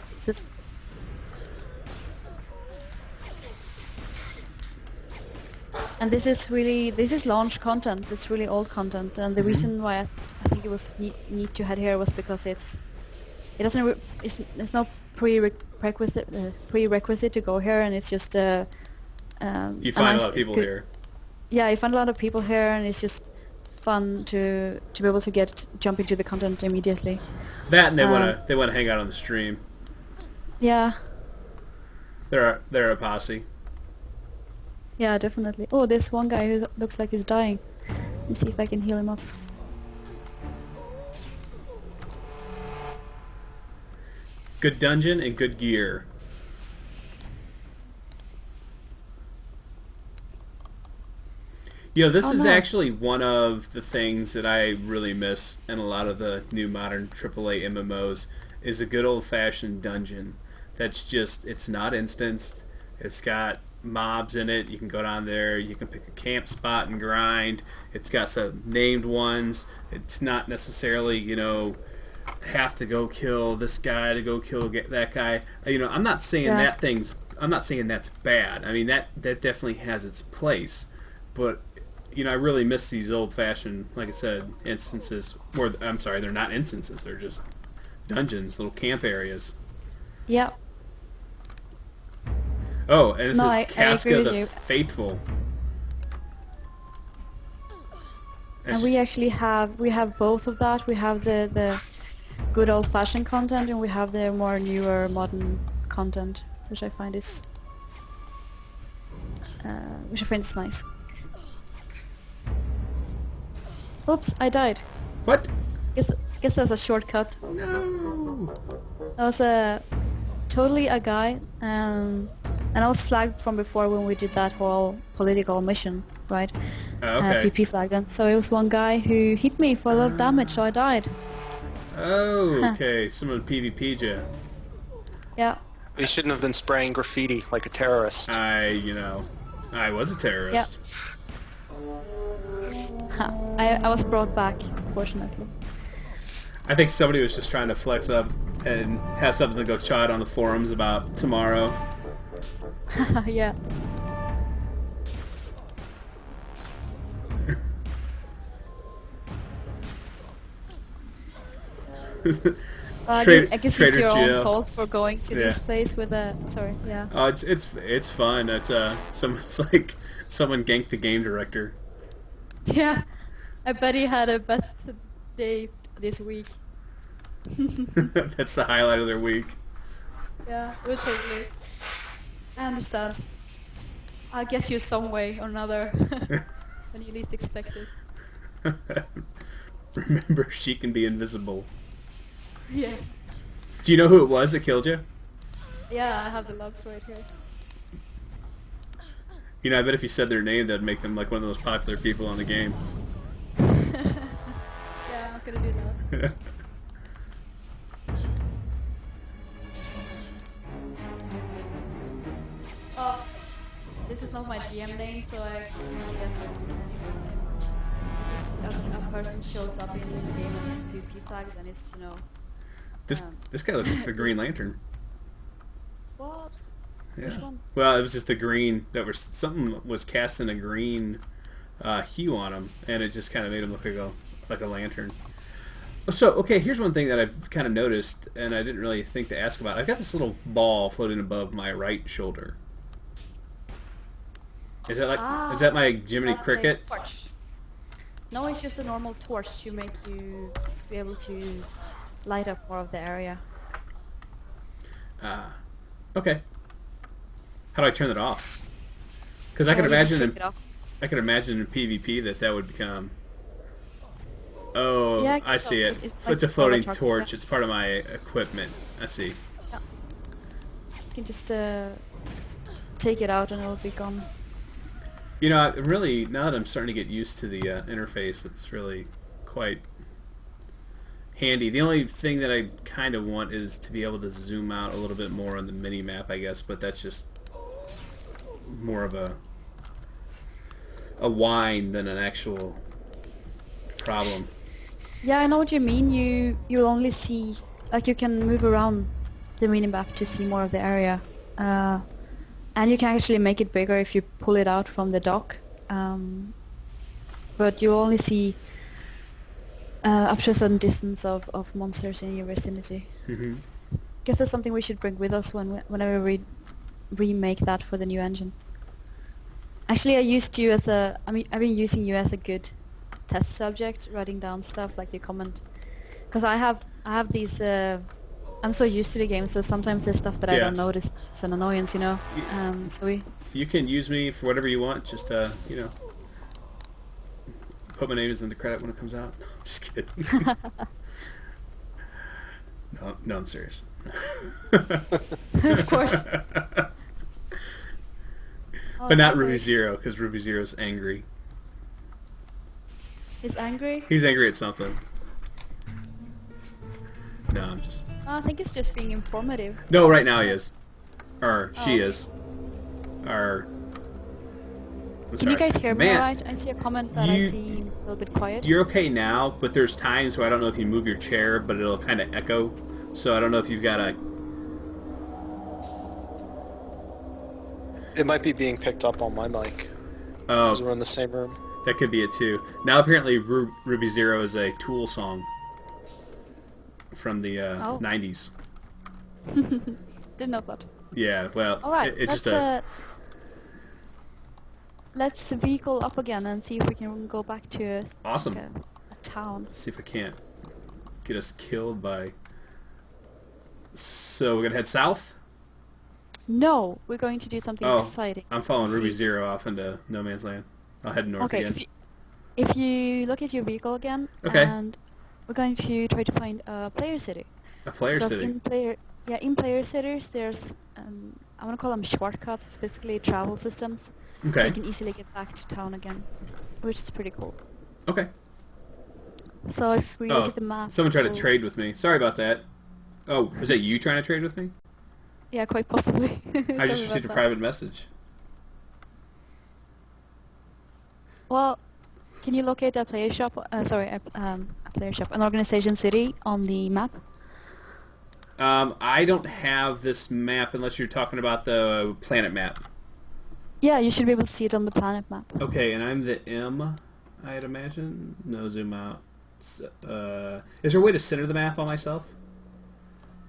And this is launch content. It's really old content, and the reason why I think it was neat to head here was because it's no prerequisite to go here, and it's just you find a lot of people here. Yeah, you find a lot of people here, and it's just fun to be able to jump into the content immediately. That, and they wanna hang out on the stream. Yeah. They're a posse. Yeah, definitely. Oh, there's one guy who looks like he's dying. Let me see if I can heal him up. Good dungeon and good gear. You know, this is actually one of the things that I really miss in a lot of the new modern AAA MMOs, is a good old-fashioned dungeon. That's just, it's not instanced. It's got mobs in it. You can go down there, you can pick a camp spot and grind. It's got some named ones. It's not necessarily, you know, have to go kill this guy to go kill that guy. You know, I'm not saying I'm not saying that's bad. I mean, that definitely has its place. But you know, I really miss these old-fashioned, like I said, instances. Or I'm sorry, they're not instances. They're just dungeons, little camp areas. Yeah. Oh, and this is Casca the Faithful. And we actually have both of that. We have the good old-fashioned content, and we have the more newer, modern content, which I find is nice. Oops, I died. What? Guess that's a shortcut. No. That was totally a guy, and I was flagged from before when we did that whole political mission, right? Oh, okay. PP flagged him. So it was one guy who hit me for a lot of damage, so I died. Oh, okay. Someone PvP'd you. Yeah. You shouldn't have been spraying graffiti like a terrorist. I was a terrorist. I was brought back, fortunately. I think somebody was just trying to flex up and have something to go chat on the forums about tomorrow. Yeah. I guess it's your own fault for going to this place with a... Sorry, yeah. Oh, it's fun. It's like someone ganked the game director. Yeah, I bet he had a best day this week. That's the highlight of their week. Yeah, it was totally. I understand. I'll get you some way or another when you least expect it. Remember, she can be invisible. Yeah. Do you know who it was that killed you? Yeah, I have the logs right here. You know, I bet if you said their name, that'd make them like one of the most popular people on the game. Yeah, I'm gonna do that. Oh, this is not my GM name, so I guess a person shows up in the game and it's PvP flags, and it's, you know... This guy looks like the Green Lantern. What? Yeah. Which one? Well, it was just the green something was casting a green hue on him, and it just kind of made him look like a lantern. So, okay, here's one thing that I've kind of noticed, and I didn't really think to ask about. I've got this little ball floating above my right shoulder. Is that my Jiminy Cricket? Torch. No, it's just a normal torch to make you be able to light up more of the area. Okay. How do I turn it off? Because I could imagine in PvP that would become. Oh, yeah, I see it. It's a floating torch. It's part of my equipment. I see. Yeah. You can just take it out and it'll be gone. You know, really, now that I'm starting to get used to the interface, it's really quite handy. The only thing that I kind of want is to be able to zoom out a little bit more on the mini-map, I guess, but that's just more of a whine than an actual problem. Yeah, I know what you mean. You'll only see, like, you can move around the mini-map to see more of the area. And you can actually make it bigger if you pull it out from the dock. But you only see up to a certain distance of monsters in your vicinity. Guess that's something we should bring with us whenever we remake that for the new engine. Actually, I've been using you as a good test subject, writing down stuff like you comment. Because I have these. I'm so used to the game, so sometimes there's stuff that I don't notice. It's an annoyance, you know. You can use me for whatever you want. Just you know, put my name in the credit when it comes out. Just kidding. No, I'm serious. Of course. But not Ruby Zero, because Ruby Zero's angry. He's angry? He's angry at something. No, I'm just... I think it's just being informative. No, right now he is. Or she is. Or... Can you guys hear me alright? I see a comment that I see a little bit quiet. You're okay now, but there's times where I don't know if you move your chair, but it'll kind of echo. So I don't know if you've got a... It might be being picked up on my mic. Oh. Because we're in the same room. That could be it too. Now apparently Ruby Zero is a Tool song from the 90s. Didn't know that. Yeah, well, Alright, it's just a... let's vehicle up again and see if we can go back to Awesome. like a town. See if I can't get us killed by... So we're going to head south? No, we're going to do something exciting. I'm following Ruby Zero off into no man's land. I'll head north again. If you look at your vehicle again, okay. And we're going to try to find a player city. A player city? In player cities, there's, I want to call them shortcuts, basically travel systems. Okay. So you can easily get back to town again, which is pretty cool. Okay. So if we look at the map... Someone tried to trade with me. Sorry about that. Oh, was that you trying to trade with me? Yeah, quite possibly. I just received a private message. Well, can you locate a player shop? An organization city on the map? I don't have this map unless you're talking about the planet map. Yeah, you should be able to see it on the planet map. Okay, and I'm the M, I'd imagine. No, zoom out. Is there a way to center the map on myself?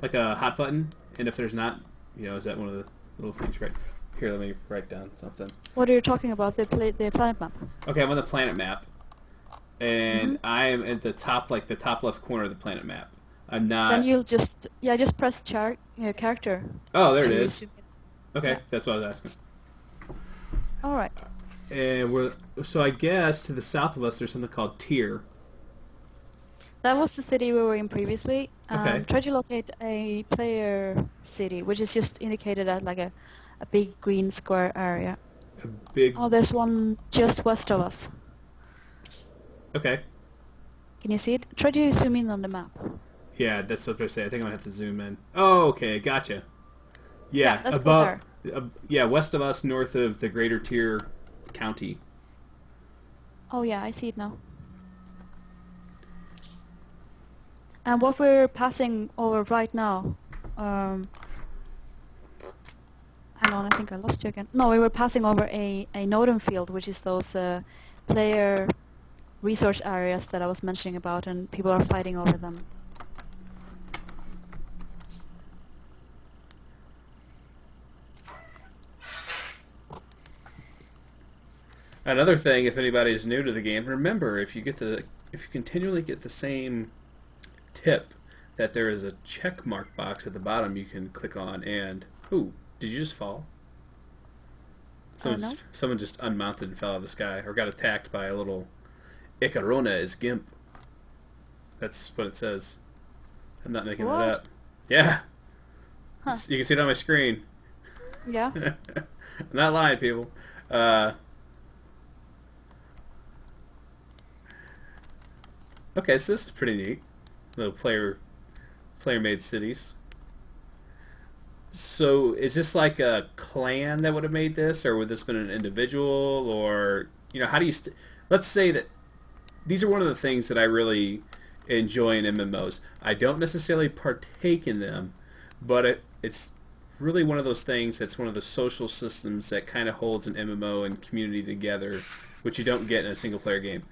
Like a hot button? And if there's not, you know, is that one of the little things right here? Let me write down something. What are you talking about? The planet map? Okay, I'm on the planet map. And I am at the top, like the top left corner of the planet map. I'm not... Then you'll just press character. Oh, there it is. Okay, that's what I was asking. Alright. And so I guess to the south of us there's something called Tier. That was the city we were in previously. Okay. Try to locate a player city, which is just indicated as like a big green square area. A big... Oh, there's one just west of us. Okay. Can you see it? Try to zoom in on the map. Yeah, that's what they're saying. I think I'm going to have to zoom in. Oh, okay, gotcha. Yeah, let's above... yeah, west of us, north of the Greater Tier County. Oh yeah, I see it now. And what we're passing over right now, hang on, I think I lost you again. No, we were passing over a Nodem field, which is those player resource areas that I was mentioning about, and people are fighting over them. Another thing, if anybody is new to the game, remember if you continually get the same tip that there is a check mark box at the bottom you can click on and... Ooh, did you just fall? No. Someone just unmounted and fell out of the sky, or got attacked by a little Icarona is GIMP. That's what it says. I'm not making that up. Yeah. Huh. You can see it on my screen. Yeah. I'm not lying, people. Okay, so this is pretty neat. Little player-made cities. So, is this like a clan that would have made this, or would this have been an individual, or, you know, how do you... Let's say that these are one of the things that I really enjoy in MMOs. I don't necessarily partake in them, but it's really one of those things that's one of the social systems that kind of holds an MMO and community together, which you don't get in a single-player game.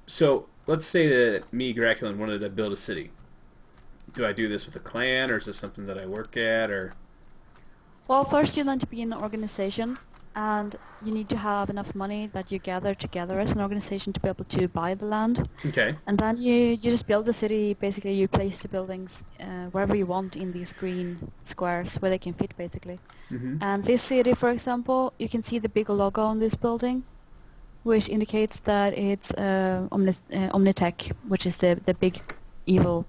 So, let's say that me, Graculan, wanted to build a city. Do I do this with a clan, or is this something that I work at, or...? Well, first you need to be in an organization, and you need to have enough money that you gather together as an organization to be able to buy the land. Okay. And then you just build the city. Basically, you place the buildings wherever you want in these green squares, where they can fit, basically. And this city, for example, you can see the big logo on this building, which indicates that it's Omnitech, which is the big evil,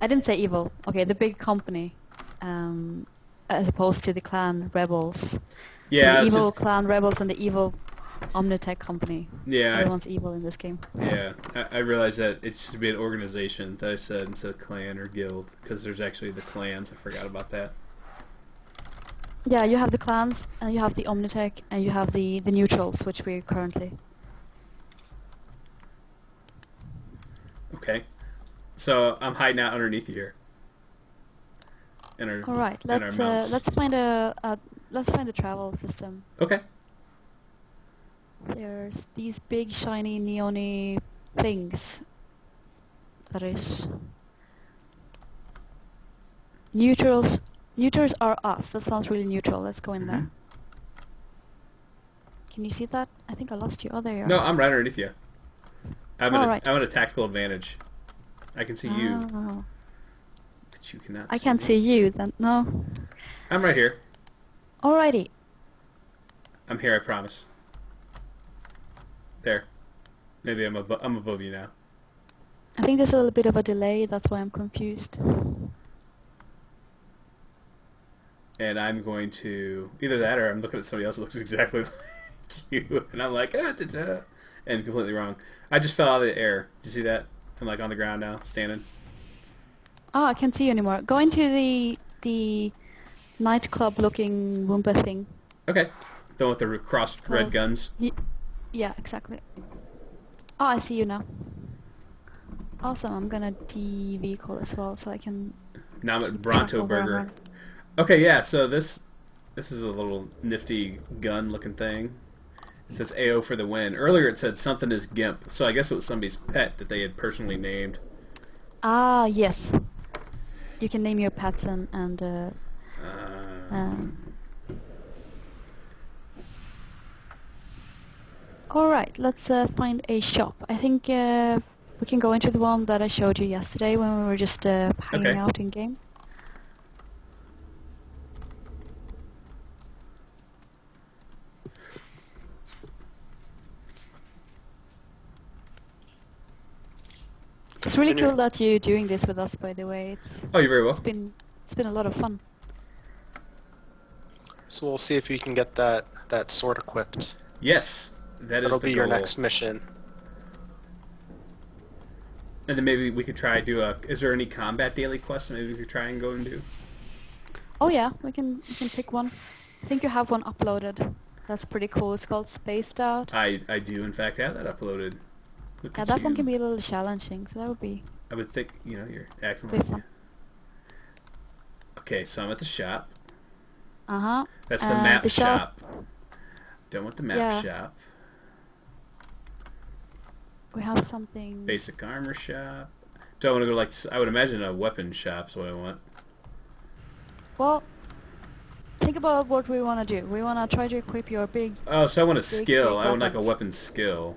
I didn't say evil, okay, the big company, as opposed to the clan rebels. Yeah. The evil clan rebels and the evil Omnitech company. Yeah. Everyone's evil in this game. Yeah, I realize that it should be an organization that I said instead of clan or guild, because there's actually the clans. I forgot about that. Yeah, you have the clans, and you have the Omnitech, and you have the neutrals, which we're currently. Okay. So I'm hiding out underneath you here. All right, let's find a travel system. Okay. There's these big shiny neon-y things. That is neutrals. Neutrals are us. That sounds really neutral. Let's go in there. Can you see that? I think I lost you. Oh, there you are. No, I'm right underneath you. I'm All right. at a tactical advantage. I can see you, Oh. but you cannot. I can't see you then. No. I'm right here. Alrighty. I'm here. I promise. There. Maybe I'm above you now. I think there's a little bit of a delay. That's why I'm confused. And I'm going to either that or I'm looking at somebody else that looks exactly like you, and I'm like, da-da, and completely wrong. I just fell out of the air. Did you see that? I'm like on the ground now, standing. Oh, I can't see you anymore. Go into the nightclub-looking Roomba thing. Okay. The one with the crossed red guns. Yeah, exactly. Oh, I see you now. Awesome. I'm gonna de-vehicle as well, so I can. Now I'm at keep track Bronto of where I'm Burger. at. Okay, yeah. So this is a little nifty gun-looking thing. It says AO for the win. Earlier it said something is GIMP, so I guess it was somebody's pet that they had personally named. Ah, yes. You can name your pets and Alright, let's find a shop. I think we can go into the one that I showed you yesterday when we were just hanging out in game. It's really cool that you're doing this with us, by the way. Oh, you're very welcome. It's been a lot of fun. So we'll see if you can get that sword equipped. Yes, that'll be your next mission. And then maybe we could try do a. Is there any combat daily quests that maybe we could try and go and do? Oh yeah, we can pick one. I think you have one uploaded. That's pretty cool. It's called Spaced Out. I do in fact have that uploaded. Look yeah, at that you. one can be a little challenging, so that would be. I would think you're acting pretty like fun. Okay, so I'm at the shop. Uh-huh. That's the map the shop. Don't want the map shop. We have something. Basic armor shop. Do I want to go I would imagine a weapon shop's what I want. Well, think about what we want to do. We want to try to equip your big. Oh, so I want a skill. Big I want like a weapons. weapon skill,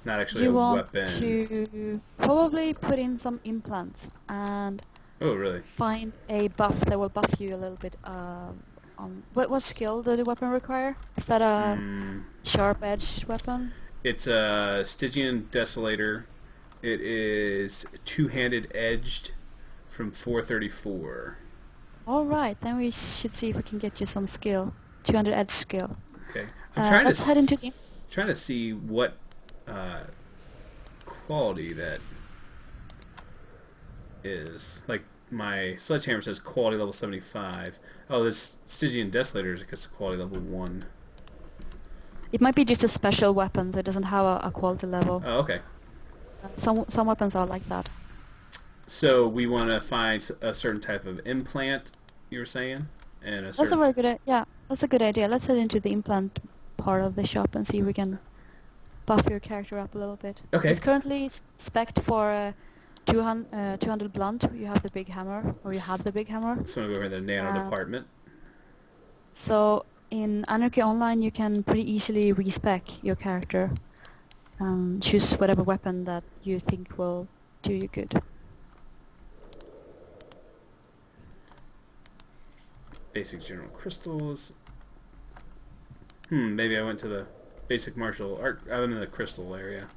not actually you a want weapon. to probably put in some implants and. Oh, really? Find a buff that will buff you a little bit. What skill did the weapon require? Is that a sharp edge weapon? It's a Stygian Desolator. It is two-handed edged from 434. Alright, then we should see if we can get you some skill. 200 edge skill. Okay. I'm let's head into the... trying to see what quality that is. Like, my sledgehammer says quality level 75. Oh, this Stygian Desolator is quality level 1. It might be just a special weapon, so it doesn't have a quality level. Oh, okay. Some weapons are like that. So we want to find a certain type of implant, you were saying? And a That's a very good yeah, that's a good idea. Let's head into the implant part of the shop and see if we can buff your character up a little bit. Okay. It's currently spec'd for 200 blunt. You have the big hammer, or you had the big hammer. So I'm going to go over in the nano department. So in Anarchy Online you can pretty easily respec your character and choose whatever weapon that you think will do you good. Basic general crystals. Maybe I went to the basic martial art. I'm in the crystal area.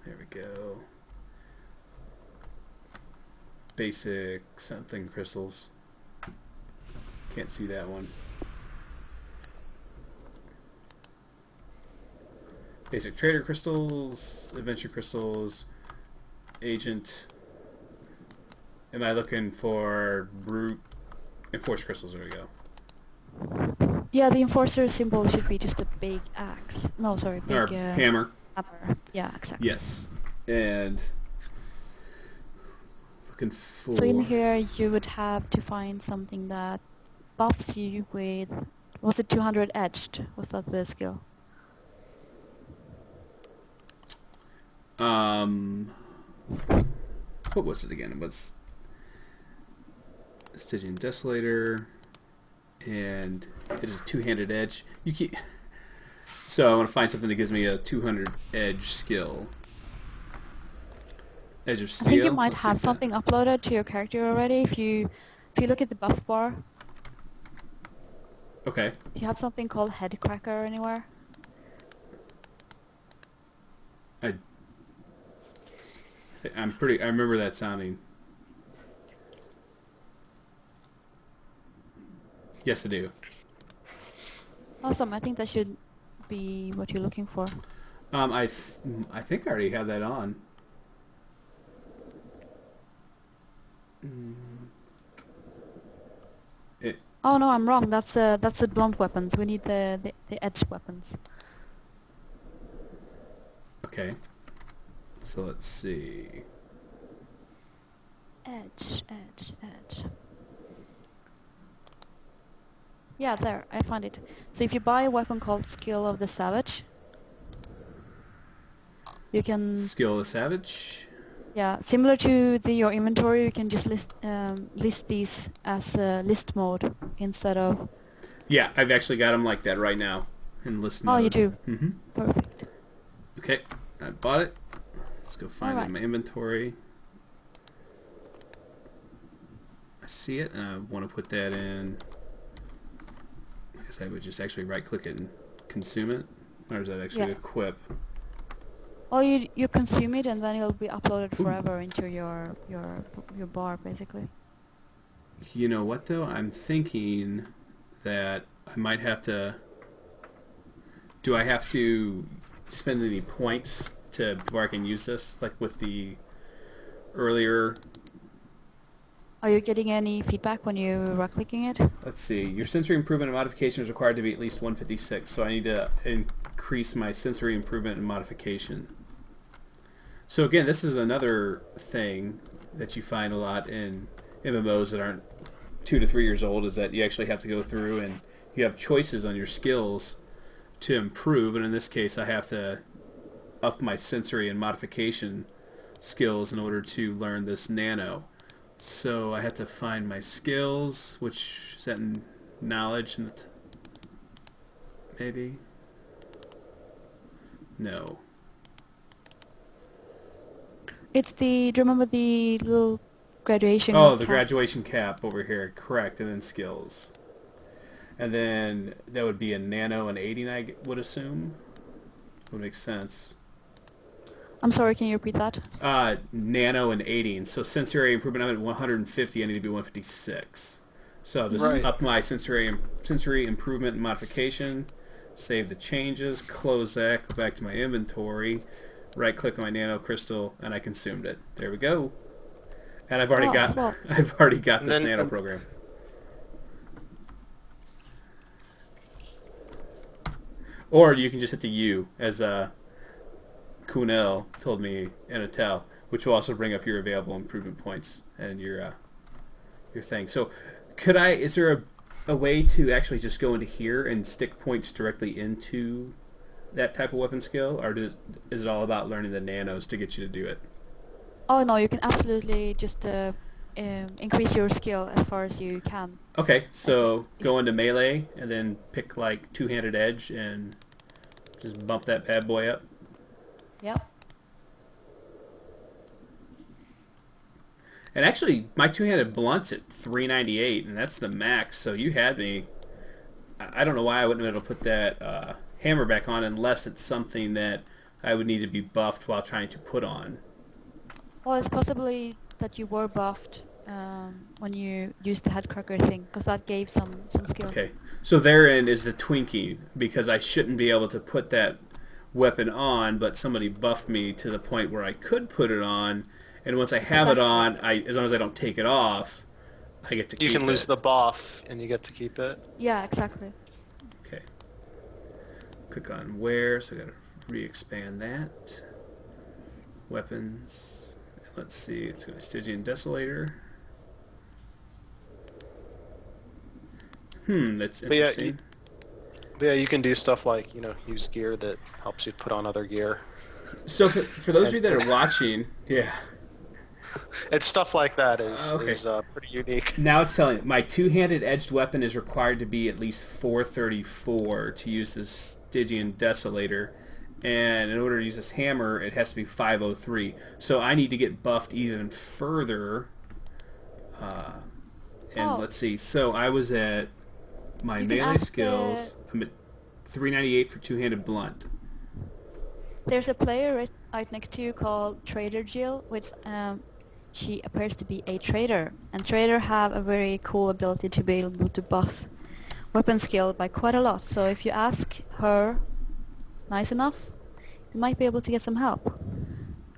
There we go. Basic something crystals. Can't see that one. Basic trader crystals, adventure crystals, agent. Am I looking for brute enforced crystals? There we go. Yeah, the enforcer symbol should be just a big axe. No, sorry, big hammer. Hammer. Yeah, exactly. Yes. And looking for. So in here you would have to find something that buffs you with. Was it 200 edged? Was that the skill? What was it again? It was Stygian Desolator, and it is a two-handed edge. You keep. So I want to find something that gives me a 200 edge skill. Edge of steel. I think you might Let's have see that. something uploaded to your character already. If you look at the buff bar, Okay. do you have something called Head Cracker anywhere? I remember that sounding. Yes, I do. Awesome. I think that should be what you're looking for. I think I already have that on. Oh no, I'm wrong. That's the blunt weapons. We need the edge weapons. Okay. So let's see. Edge. Yeah, there. I found it. So if you buy a weapon called Skill of the Savage, you can... Skill of the Savage? Yeah, similar to your inventory, you can just list these as list mode instead of... Yeah, I've actually got them like that right now in list mode. Oh, you do? Mm-hmm. Perfect. Okay, I bought it. Let's go find it in my inventory. I see it, and I want to put that in. I guess I would just actually right-click it and consume it, or is that actually equip? Well, you consume it, and then it'll be uploaded forever into your bar, basically. You know what, though? I'm thinking that I might have to... Do I have to spend any points before I can use this, like with the earlier... Are you getting any feedback when you're right-clicking it? Let's see. Your sensory improvement and modification is required to be at least 156, so I need to increase my sensory improvement and modification. So again, this is another thing that you find a lot in MMOs that aren't 2 to 3 years old, is that you actually have to go through and you have choices on your skills to improve, and in this case I have to up my sensory and modification skills in order to learn this nano. So I have to find my skills, which is that in knowledge, maybe? No. It's do you remember the little graduation Oh, the cap? graduation cap over here, correct, and then skills. And then that would be a nano and 80, I would assume. Would make sense. I'm sorry, can you repeat that? Nano and 80. So sensory improvement, I'm at 150, I need to be 156. So just up my sensory improvement and modification, save the changes, close that, go back to my inventory, right click on my nano crystal, and I consumed it. There we go. And I've already got this nano program. Or you can just hit the U, as Kunel told me in a tell, which will also bring up your available improvement points and your thing. So, is there a way to actually just go into here and stick points directly into that type of weapon skill, or is it all about learning the nanos to get you to do it? Oh no, you can absolutely just increase your skill as far as you can. Okay, so go into melee and then pick like two-handed edge and just bump that bad boy up. Yep. And actually, my two-handed blunt's at 398, and that's the max, so you had me. I don't know why I wouldn't have been able to put that hammer back on unless it's something that I would need to be buffed while trying to put on. Well, it's possibly that you were buffed when you used the headcracker thing, because that gave some skill. Okay, so therein is the twinkie, because I shouldn't be able to put that weapon on, but somebody buffed me to the point where I could put it on, and once I have it on, as long as I don't take it off, I get to keep it. You can lose the buff, and you get to keep it. Yeah, exactly. Okay. Click on where, so I gotta re-expand that. Weapons. Let's see, it's going to Stygian Desolator. That's interesting. But yeah, you can do stuff like, use gear that helps you put on other gear. So for those of you that are watching, it's stuff like that is pretty unique. Now it's telling my two-handed edged weapon is required to be at least 434 to use this Stygian Desolator, and in order to use this hammer, it has to be 503. So I need to get buffed even further. Let's see. So I was at my melee skills. I'm at 398 for two-handed blunt. There's a player right next to you called Trader Jill, which she appears to be a trader, and trader have a very cool ability to be able to buff weapon skill by quite a lot. So if you ask her nice enough, you might be able to get some help.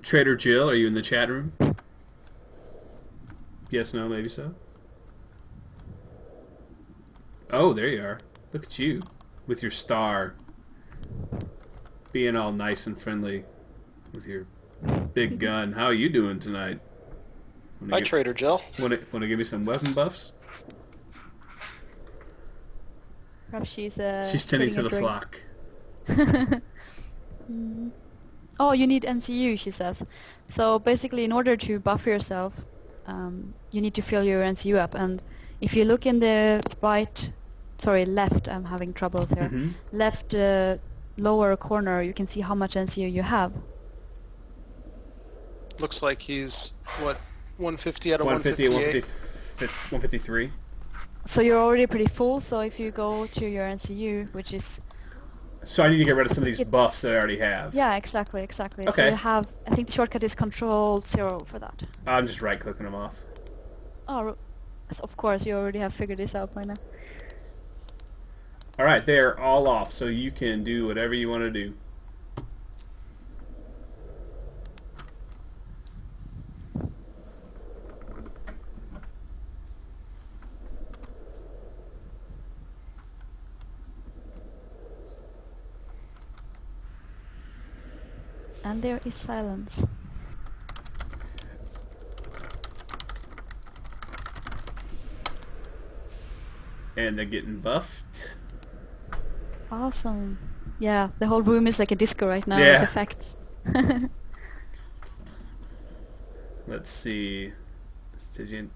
Trader Jill, are you in the chat room? Yes, no, maybe so. Oh, there you are. Look at you with your star, being all nice and friendly with your big gun. How are you doing tonight? Hi, Trader Jill. Want to give me some weapon buffs? Perhaps she's tending to the flock. Oh, you need NCU, she says. So basically, in order to buff yourself, you need to fill your NCU up. And if you look in the left, I'm having troubles here. Left lower corner, you can see how much NCU you have. Looks like he's, what, 150 out of 158? 153. So you're already pretty full, so if you go to your NCU, which is... So I need to get rid of some of these buffs that I already have. Yeah, exactly. Okay. So you have, I think the shortcut is Control-0 for that. I'm just right-clicking them off. Oh, of course, you already have figured this out by now. Alright, they're all off, so you can do whatever you want to do. And there is silence. And they're getting buffed. Awesome. Yeah, the whole room is like a disco right now with effects. Let's see. Stygian.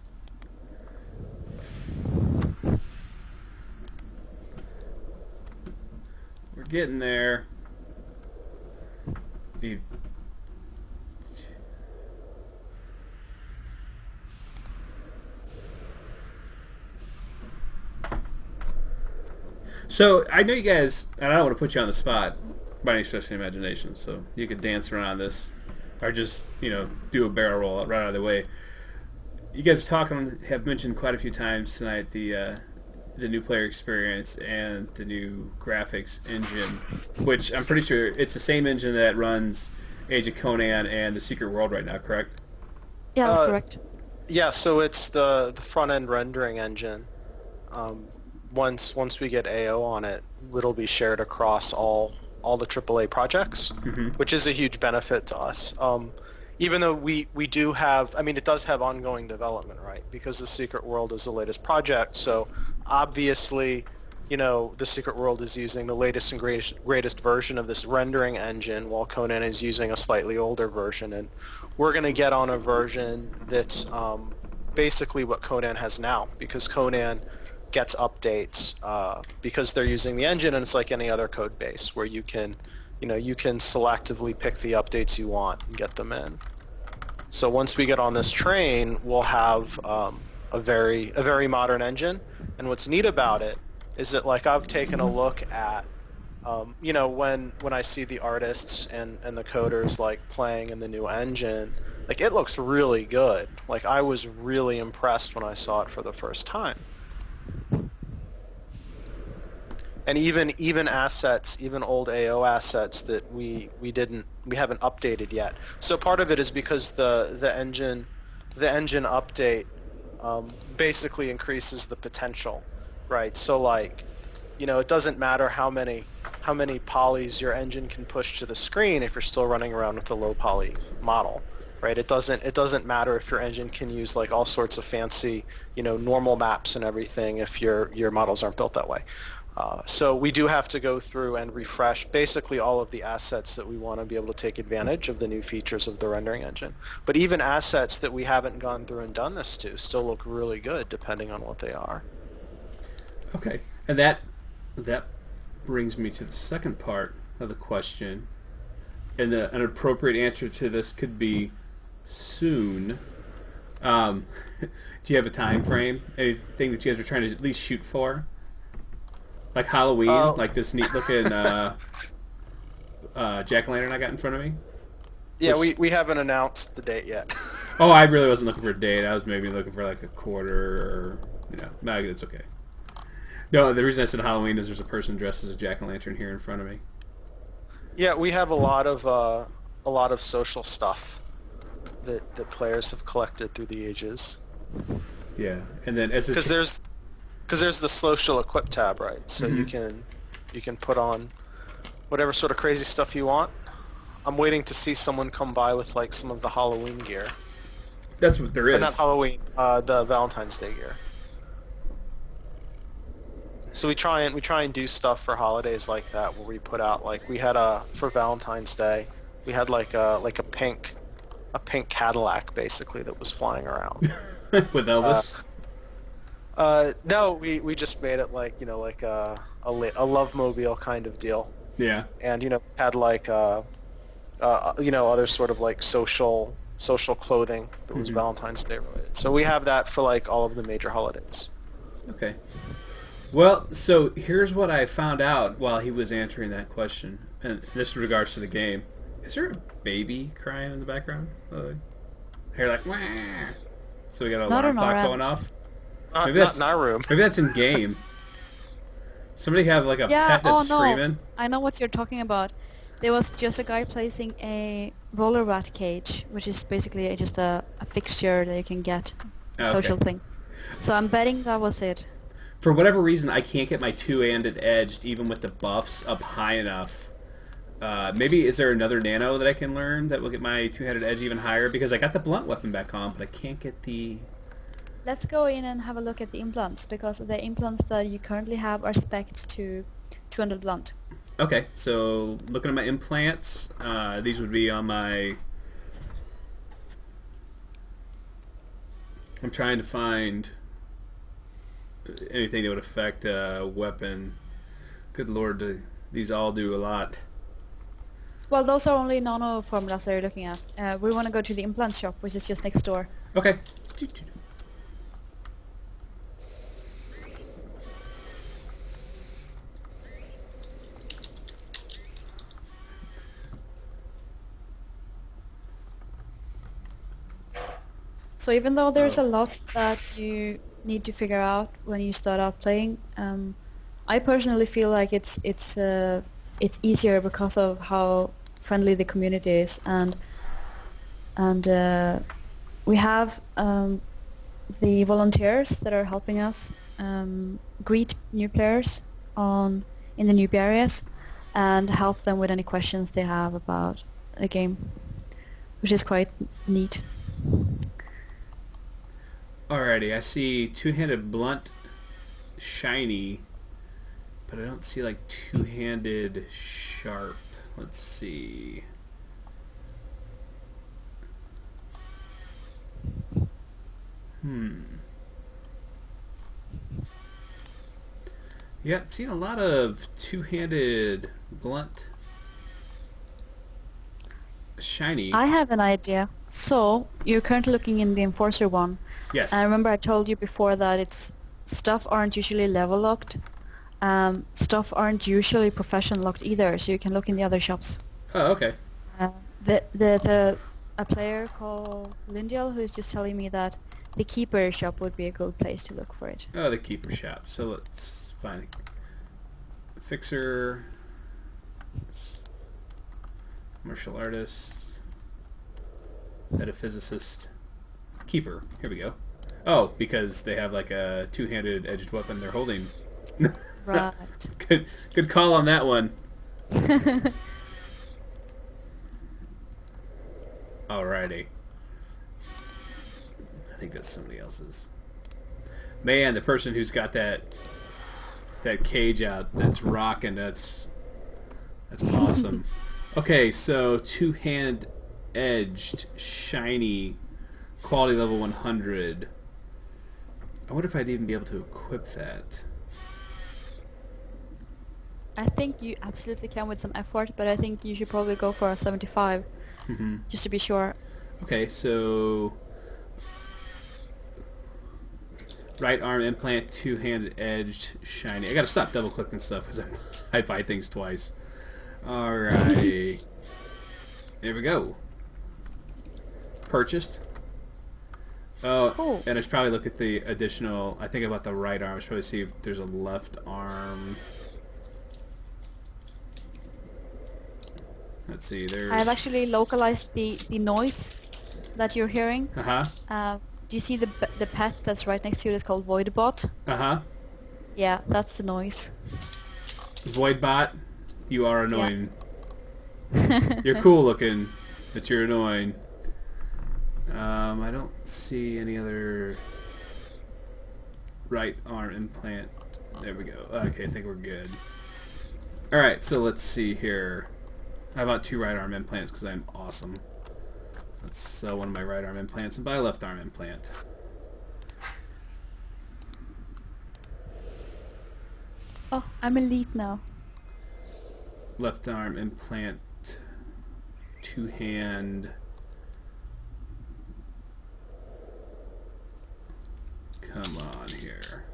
We're getting there. So I know you guys, and I don't want to put you on the spot by any stretch of the imagination, so you could dance around this, or just do a barrel roll right out of the way. You guys have mentioned quite a few times tonight the new player experience and the new graphics engine, which I'm pretty sure it's the same engine that runs Age of Conan and the Secret World right now, correct? Yeah, that's correct. Yeah, so it's the front-end rendering engine. Once we get AO on it, it'll be shared across all the AAA projects, which is a huge benefit to us. Even though we do have, I mean, it does have ongoing development, right? Because the Secret World is the latest project, so obviously, the Secret World is using the latest and greatest version of this rendering engine, while Conan is using a slightly older version, and we're going to get on a version that's basically what Conan has now, because Conan gets updates because they're using the engine, and it's like any other code base where you can selectively pick the updates you want and get them in. So once we get on this train, we'll have a very modern engine. And what's neat about it is that, like, I've taken a look at when I see the artists and the coders like playing in the new engine, like, it looks really good. Like, I was really impressed when I saw it for the first time. And even assets, even old AO assets that we haven't updated yet. So part of it is because the engine update basically increases the potential, right? So, like, it doesn't matter how many polys your engine can push to the screen if you're still running around with a low poly model, right? It doesn't matter if your engine can use, like, all sorts of fancy normal maps and everything if your models aren't built that way. So we do have to go through and refresh basically all of the assets that we want to be able to take advantage of the new features of the rendering engine. But even assets that we haven't gone through and done this to still look really good depending on what they are. Okay, and that brings me to the second part of the question. And an appropriate answer to this could be soon. Do you have a time frame? Anything that you guys are trying to at least shoot for? Like Halloween? Like this neat looking jack-o'-lantern I got in front of me? Yeah, we haven't announced the date yet. Oh, I really wasn't looking for a date. I was maybe looking for like a quarter or, no, it's okay. No, the reason I said Halloween is there's a person dressed as a jack-o'-lantern here in front of me. Yeah, we have a lot of social stuff that players have collected through the ages. Yeah, and then as because there's the social equip tab, right? So you can put on whatever sort of crazy stuff you want. I'm waiting to see someone come by with like some of the Halloween gear. That's what there is. Not Halloween, the Valentine's Day gear. So we try and do stuff for holidays like that, where we put out, like, we had for Valentine's Day, we had like a pink Cadillac basically that was flying around. With Elvis? No, we just made it like, like a love mobile kind of deal. Yeah. And had like other sort of like social clothing that was Valentine's Day related. So we have that for like all of the major holidays. Okay. Well, so here's what I found out while he was answering that question, and this in regards to the game. Is there a baby crying in the background? Hair like, wah! So we got an alarm clock going off? Maybe not in our room. Maybe that's in game. Somebody have like a pet that's screaming? No. I know what you're talking about. There was just a guy placing a roller rat cage, which is basically just a fixture that you can get, a social thing. So I'm betting that was it. For whatever reason, I can't get my two-handed edged, even with the buffs up high enough. Maybe is there another nano that I can learn that will get my two-handed edge even higher? Because I got the blunt weapon back on, but I can't get the... Let's go in and have a look at the implants, because the implants that you currently have are spec'd to 200 blunt. Okay, so looking at my implants, these would be on my... I'm trying to find anything that would affect a weapon. Good lord, these all do a lot. Well, those are only nano formulas that you're looking at. We want to go to the implant shop, which is just next door. Okay. So even though there's a lot that you need to figure out when you start out playing, I personally feel like it's easier because of how friendly the community is, and we have the volunteers that are helping us greet new players in the newbie areas and help them with any questions they have about the game, which is quite neat. Alrighty, I see two-handed blunt shiny, but I don't see like two-handed sharp. Let's see. Yeah, I've seen a lot of two-handed blunt shiny. I have an idea. So, you're currently looking in the Enforcer one. Yes. And I remember I told you before that stuff aren't usually level locked. Stuff aren't usually profession locked either, so you can look in the other shops. Oh, okay. A player called Lindiel who is just telling me that the Keeper shop would be a good place to look for it. Oh, the Keeper shop. So let's find a Fixer, Martial Artist, Metaphysicist, Keeper. Here we go. Oh, because they have like a two-handed edged weapon they're holding. Right. Good call on that one. Alrighty. I think that's somebody else's. Man, the person who's got that cage out that's rocking, that's awesome. Okay, so two-hand edged, shiny, quality level 100. I wonder if I'd even be able to equip that. I think you absolutely can with some effort, but I think you should probably go for a 75, just to be sure. Okay, so right arm implant, two-handed edged, shiny. I gotta stop double-clicking stuff because I buy things twice. Alright. There we go. Purchased. Oh, Cool. and I should probably look at the additional. I think about the right arm. I should probably see if there's a left arm. Let's see. There's. I've actually localized the noise that you're hearing. Do you see the pet that's right next to it? It's called Voidbot. Yeah, that's the noise. Voidbot, you are annoying. Yeah. You're cool looking, but you're annoying. I don't see any other right arm implant. There we go. Okay, I think we're good. Alright, so let's see here. How about 2 right arm implants because I'm awesome. Let's sell one of my right arm implants and buy a left arm implant. Oh, I'm elite now. Left arm implant, 2-hand. Come on here.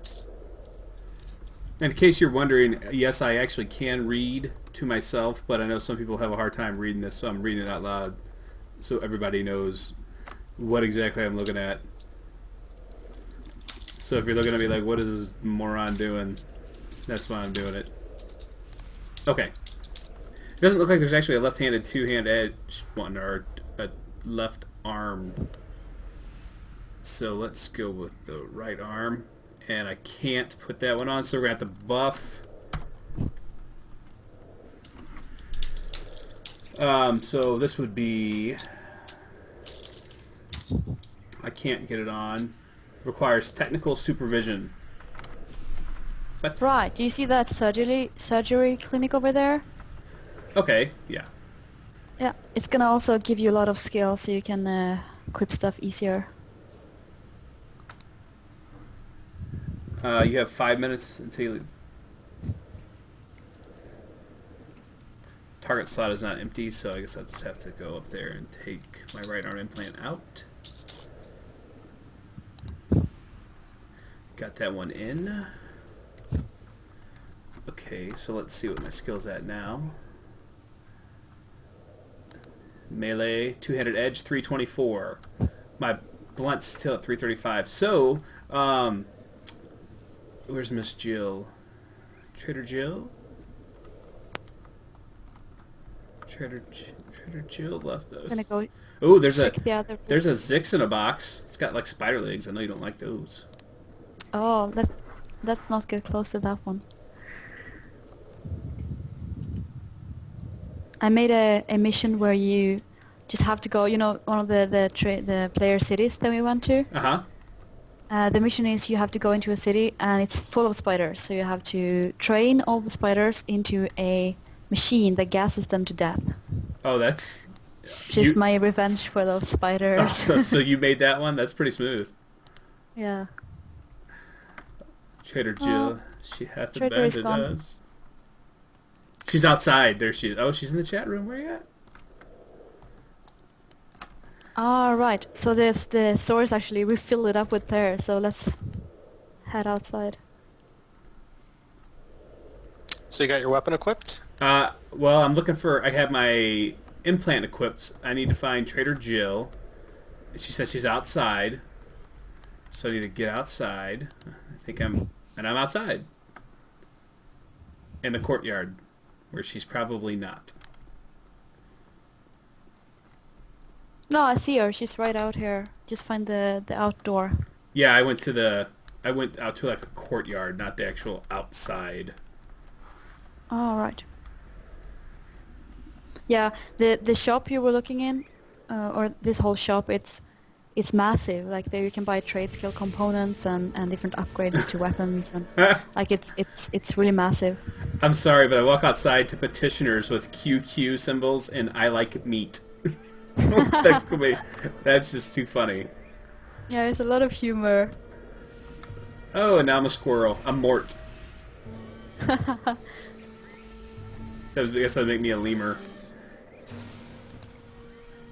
In case you're wondering, yes, I actually can read to myself, but I know some people have a hard time reading this, so I'm reading it out loud so everybody knows what exactly I'm looking at. So if you're looking at me like, what is this moron doing? That's why I'm doing it. Okay. It doesn't look like there's actually a left-handed two-hand edge one, or a left arm. So let's go with the right arm. And I can't put that one on, so we're going to have to buff. So this would be... I can't get it on. Requires technical supervision. What? Right. Do you see that surgery clinic over there? Okay, yeah. Yeah, it's gonna also give you a lot of skill, so you can equip stuff easier. You have 5 minutes until you leave. Target slot is not empty, so I guess I'll just have to go up there and take my right arm implant out. Got that one in. Okay, so let's see what my skill's at now. Melee, two-handed edge, 324. My blunt's still at 335. So, where's Miss Jill? Trader Jill? Trader Jill left those. Gonna go. Oh, there's a Zix in a box. It's got like spider legs. I know you don't like those. Oh, let's not get close to that one. I made a mission where you just have to go. You know, one of the player cities that we went to. The mission is you have to go into a city and it's full of spiders. So you have to train all the spiders into a machine that gases them to death. Oh, that's... Just my revenge for those spiders. Oh, so you made that one? That's pretty smooth. Yeah. Trader Jill, she has to Trader bend is it gone. does. She's outside. There she is. Oh, she's in the chat room. Where you at? Right. So the stores actually, we filled it up with players, so let's head outside. So you got your weapon equipped? Well, I'm looking for... I have my implant equipped. I need to find Trader Jill. She said she's outside. So I need to get outside. I think I'm... And I'm outside. In the courtyard. Where she's probably not. No, I see her. She's right out here. Just find the outdoor. Yeah, I went out to like a courtyard, not the actual outside. Oh, right. Yeah, the shop you were looking in, or this whole shop, it's massive. Like there you can buy trade skill components and different upgrades to weapons, and like it's really massive. I'm sorry, but I walk outside to petitioners with QQ symbols and I like meat. That's just too funny. Yeah, there's a lot of humor. Oh, and now I'm a squirrel. I'm Mort. I guess that'd make me a lemur.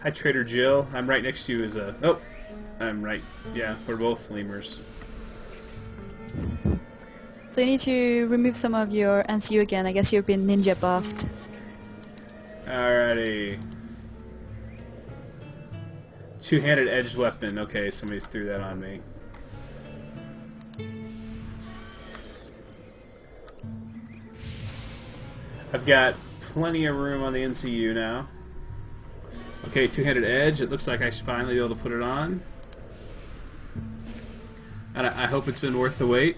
Hi, Trader Jill. I'm right next to you as a... Oh, I'm right. Yeah, we're both lemurs. So you need to remove some of your NCU again. I guess you've been ninja buffed. Alrighty. Two-handed edged weapon. Okay, somebody threw that on me. I've got plenty of room on the NCU now. Okay, two-handed edge. It looks like I should finally be able to put it on. And I hope it's been worth the wait.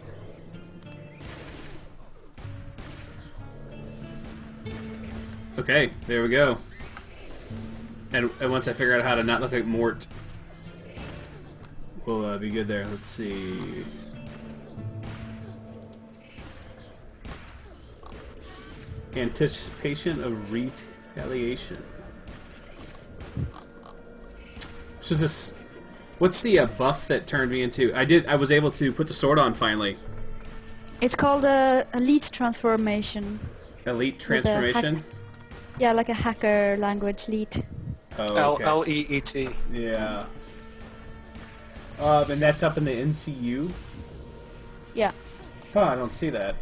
Okay, there we go. And once I figure out how to not look like Mort, we'll be good there. Let's see. Anticipation of retaliation. So this, what's the buff that turned me into? I was able to put the sword on finally. It's called a elite transformation. Elite transformation. Yeah, like a hacker language, elite. Oh, okay. L-E-E-T. Yeah. And that's up in the NCU? Yeah. Oh, I don't see that.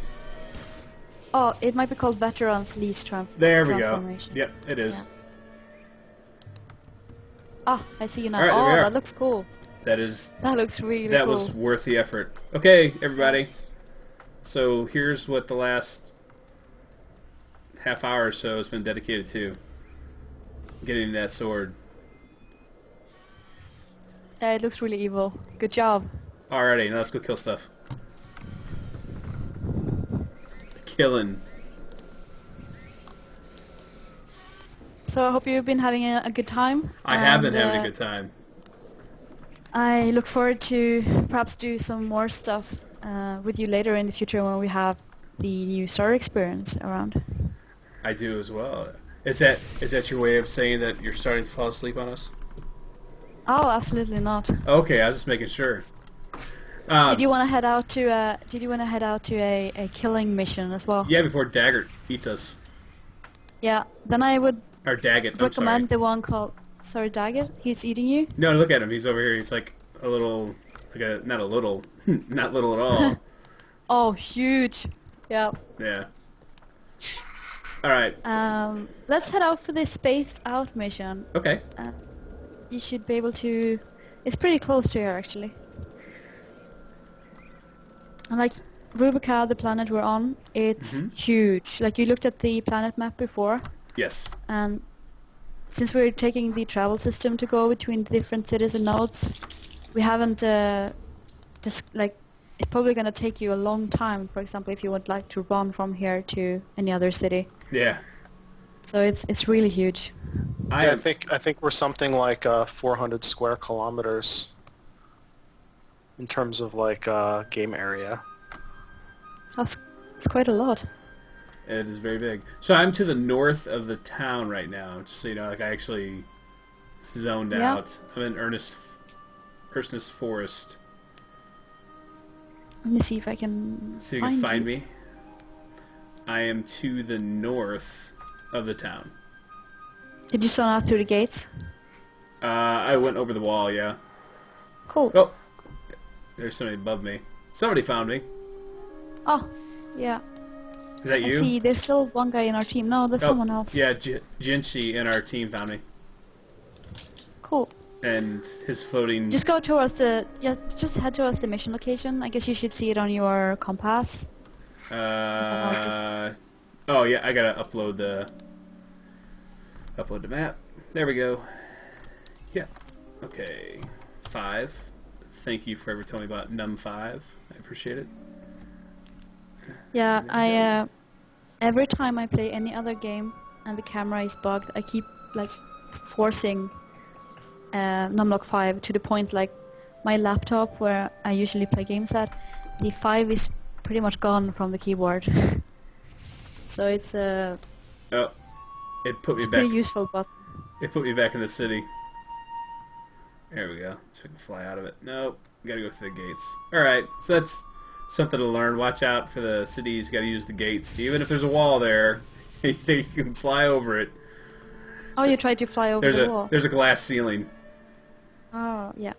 Oh, it might be called Veterans Elite There we go. Transformation. Yep, it is. Yeah. Ah, I see you now. All right, there we Oh, are. that looks cool. That looks really that cool. was worth the effort. Okay, everybody. So here's what the last half hour or so has been dedicated to. Getting that sword. Yeah, it looks really evil. Good job. Alrighty, now let's go kill stuff. Killing. So I hope you've been having a good time. I have been having a good time. I look forward to perhaps do some more stuff with you later in the future when we have the new Star experience around. I do as well. Is that your way of saying that you're starting to fall asleep on us? Oh, absolutely not. Okay, I was just making sure. Did you want to head out to a killing mission as well? Yeah, before Daggett eats us. Yeah, then I would Or Daggett, I'm recommend sorry. the one called... Sorry, Daggett? He's eating you? No, look at him. He's over here. He's like a little... not a little. Not little at all. Oh, huge. Yeah. Yeah. Alright. Let's head out for this Space Out mission. Okay. You should be able to... It's pretty close to here, actually. And like, Rubica, the planet we're on, it's huge. Like, you looked at the planet map before. Yes. And since we're taking the travel system to go between different cities and nodes, we haven't just like, it's probably going to take you a long time, for example, if you would like to run from here to any other city. Yeah. So it's really huge. I think we're something like 400 square kilometers in terms of like game area. That's quite a lot. It is very big. So I'm to the north of the town right now, just so you know, like I actually zoned out. I'm in Ernest Forest. Let me see if I can So you can find me. I am to the north of the town. Did you zone out through the gates? I went over the wall, yeah. Cool. Oh! There's somebody above me. Somebody found me. Oh, yeah. Is that you? I see, there's still one guy in our team. No, there's someone else. Yeah, Jinchi in our team found me. Cool. And his floating... Just go towards the... Yeah, just head towards the mission location. I guess you should see it on your compass. Oh yeah, I gotta upload the map. There we go. Yeah. Okay. 5. Thank you for ever telling me about num5. I appreciate it. Yeah, every time I play any other game and the camera is bugged, I keep like forcing numlock 5 to the point like my laptop where I usually play games at, the 5 is pretty much gone from the keyboard. So it's oh, it put me it's back. pretty useful, but It put me back in the city. There we go. So we can fly out of it. Nope, gotta go through the gates. All right, so that's something to learn. Watch out for the cities. Got to use the gates. Even if there's a wall there, you can fly over it. Oh, you tried to fly over the wall. There's a glass ceiling. Oh, yeah.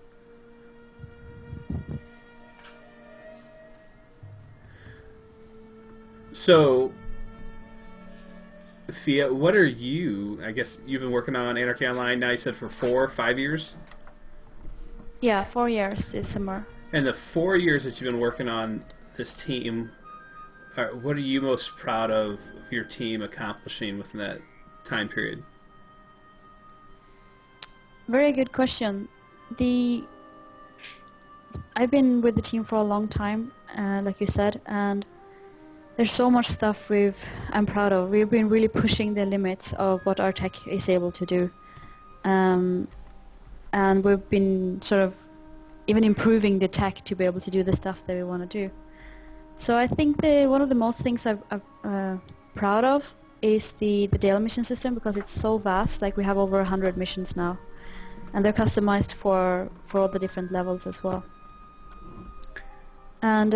So, Thea, what are you? I guess you've been working on Anarchy Online now. You said for 4 or 5 years. Yeah, 4 years this summer. And the 4 years that you've been working on this team, what are you most proud of your team accomplishing within that time period? Very good question. I've been with the team for a long time, like you said, and there's so much stuff I'm proud of. We've been really pushing the limits of what our tech is able to do, and we've been sort of even improving the tech to be able to do the stuff that we want to do. So I think one of the most things I'm proud of is the daily mission system, because it's so vast. Like, we have over 100 missions now, and they're customized for all the different levels as well. And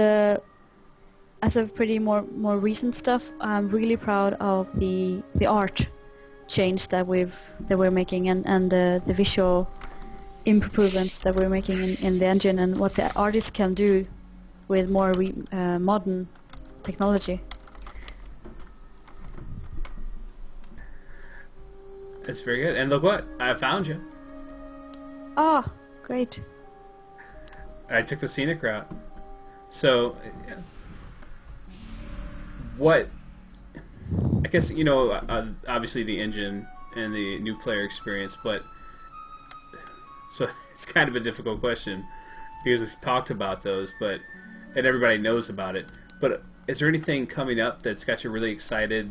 as of pretty more recent stuff, I'm really proud of the art change that we're making, and the visual improvements that we're making in the engine, and what the artists can do with more modern technology. That's very good. And look what, I found you. Oh, great. I took the scenic route. So, what, I guess, you know, obviously the engine and the new player experience, but, so it's kind of a difficult question, because we've talked about those, but, and everybody knows about it, but is there anything coming up that's got you really excited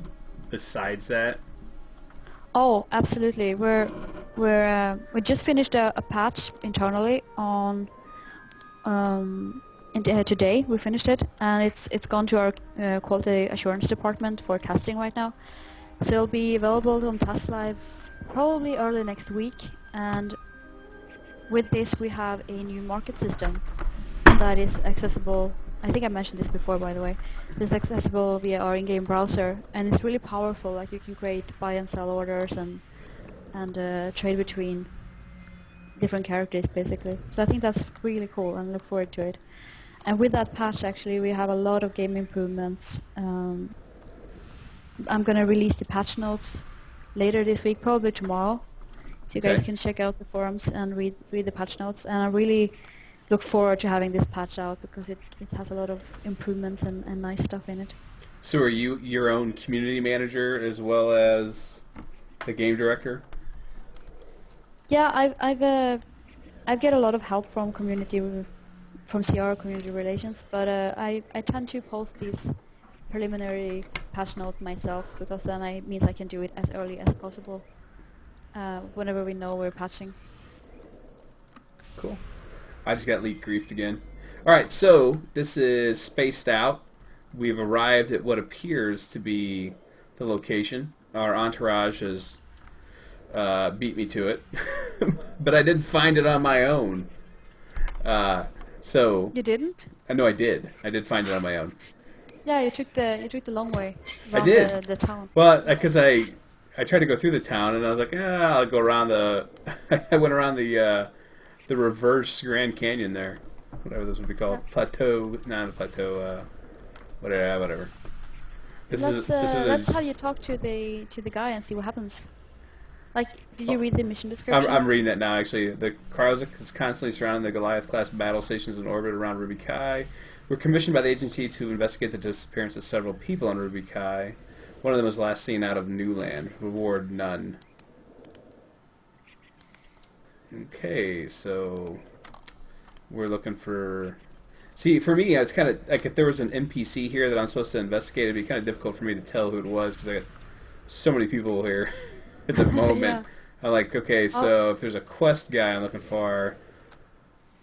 besides that? Oh, absolutely. We just finished a patch internally on today. We finished it, and it's gone to our quality assurance department for testing right now. So it'll be available on Test Live probably early next week. And with this, we have a new market system that is accessible. I think I mentioned this before, by the way. It's accessible via our in-game browser, and it's really powerful. Like, you can create buy and sell orders and trade between different characters, basically. So I think that's really cool, and look forward to it. And with that patch, actually, we have a lot of game improvements. I'm going to release the patch notes later this week, probably tomorrow, so you guys can check out the forums and read the patch notes. And I really look forward to having this patch out, because it has a lot of improvements and nice stuff in it. So are you your own community manager as well as the game director? Yeah, I get a lot of help from from CR, community relations, but I tend to post these preliminary patch notes myself, because then it means I can do it as early as possible whenever we know we're patching. Cool. I just got leak griefed again. Alright, so this is Spaced Out. We've arrived at what appears to be the location. Our entourage has beat me to it, but I did find it on my own. So You didn't? I know I did. I did find it on my own. Yeah, you took the long way I around did. the town. Well, because I tried to go through the town, and I was like, I'll go around the. I went around the reverse Grand Canyon there, whatever this would be called, plateau, not a plateau, whatever. Let's have you talk to the guy and see what happens. Like, did you read the mission description? I'm reading that now, actually. The Krauzik is constantly surrounding the Goliath-class battle stations in orbit around Ruby Kai. We're commissioned by the agency to investigate the disappearance of several people on Ruby Kai. One of them was last seen out of Newland. Reward none. Okay, so we're looking for... See, for me, it's kind of like if there was an NPC here that I'm supposed to investigate, it'd be kind of difficult for me to tell who it was, because I got so many people here at the moment. Yeah. I'm like, okay, so if there's a quest guy I'm looking for,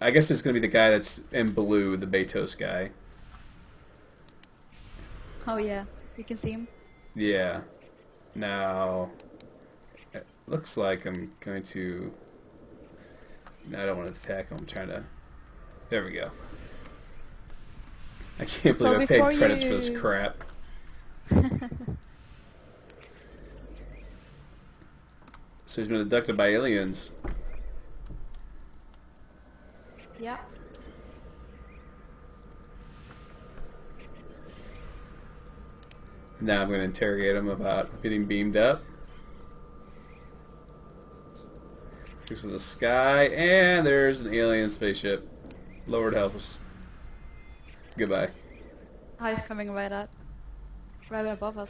I guess it's going to be the guy that's in blue, the Betos guy. Oh yeah, you can see him. Yeah. Now, it looks like I'm going to... No, I don't want to attack him. I'm trying to... There we go. I can't believe I paid credits for this crap. So he's been abducted by aliens. Yeah. Now I'm going to interrogate him about getting beamed up. Looks for the sky, and there's an alien spaceship. Lord help us. Goodbye. Oh, he's coming right at, right above us.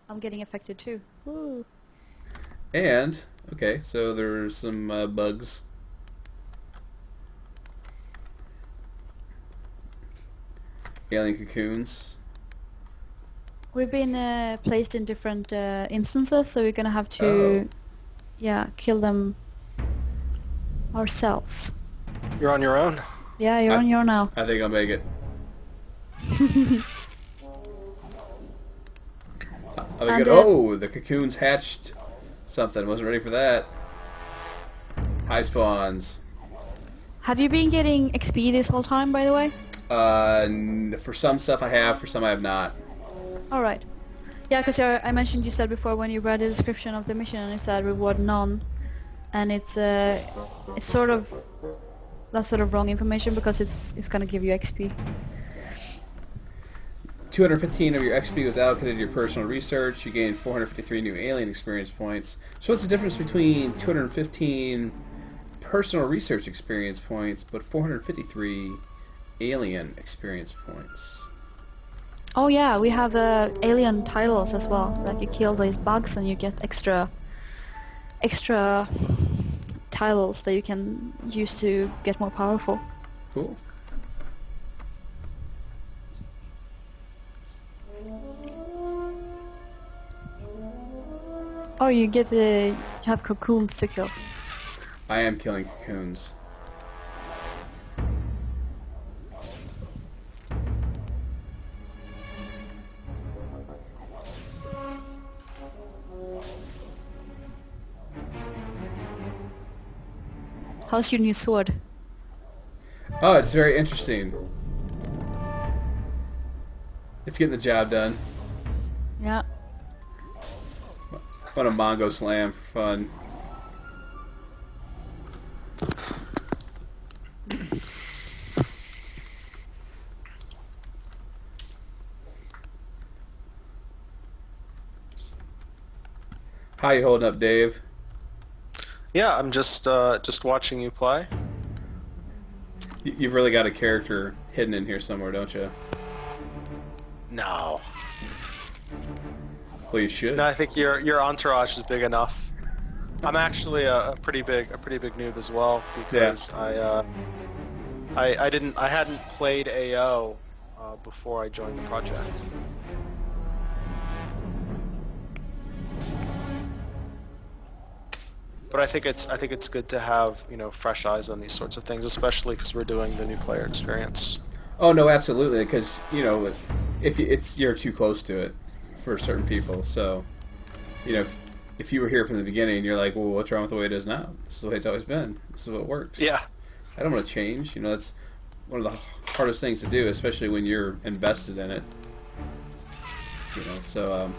I'm getting affected too. Woo. And, okay, so there's some bugs. Alien cocoons. We've been placed in different instances, so we're gonna have to, yeah, kill them ourselves. You're on your own. Yeah, you're on your own now. I think I'll make it. And, oh, the cocoons hatched something. Wasn't ready for that. High spawns. Have you been getting XP this whole time, by the way? For some stuff I have, for some I have not. Alright. Yeah, because I mentioned, you said before when you read the description of the mission, it said reward none. And it's sort of, that's sort of wrong information because it's gonna give you XP. 215 of your XP was allocated to your personal research. You gained 453 new alien experience points. So what's the difference between 215 personal research experience points but 453 alien experience points? Oh yeah, we have alien titles as well. Like you kill these bugs and you get extra titles that you can use to get more powerful. Cool. Oh, you have cocoons to kill. I am killing cocoons. How's your new sword? Oh, it's very interesting. It's getting the job done. Yeah. On a Mongo Slam for fun. How you holding up, Dave? Yeah, I'm just watching you play. You've really got a character hidden in here somewhere, don't you? No. Well, you should. No, I think your entourage is big enough. I'm actually a pretty big noob as well because I hadn't played AO before I joined the project. But I think it's good to have, you know, fresh eyes on these sorts of things, especially because we're doing the new player experience. Oh no, absolutely, because you know, you're too close to it for certain people. So, you know, if you were here from the beginning, you're like, well, what's wrong with the way it is now? This is the way it's always been. This is what works. Yeah. I don't want to change. You know, that's one of the hardest things to do, especially when you're invested in it. You know, so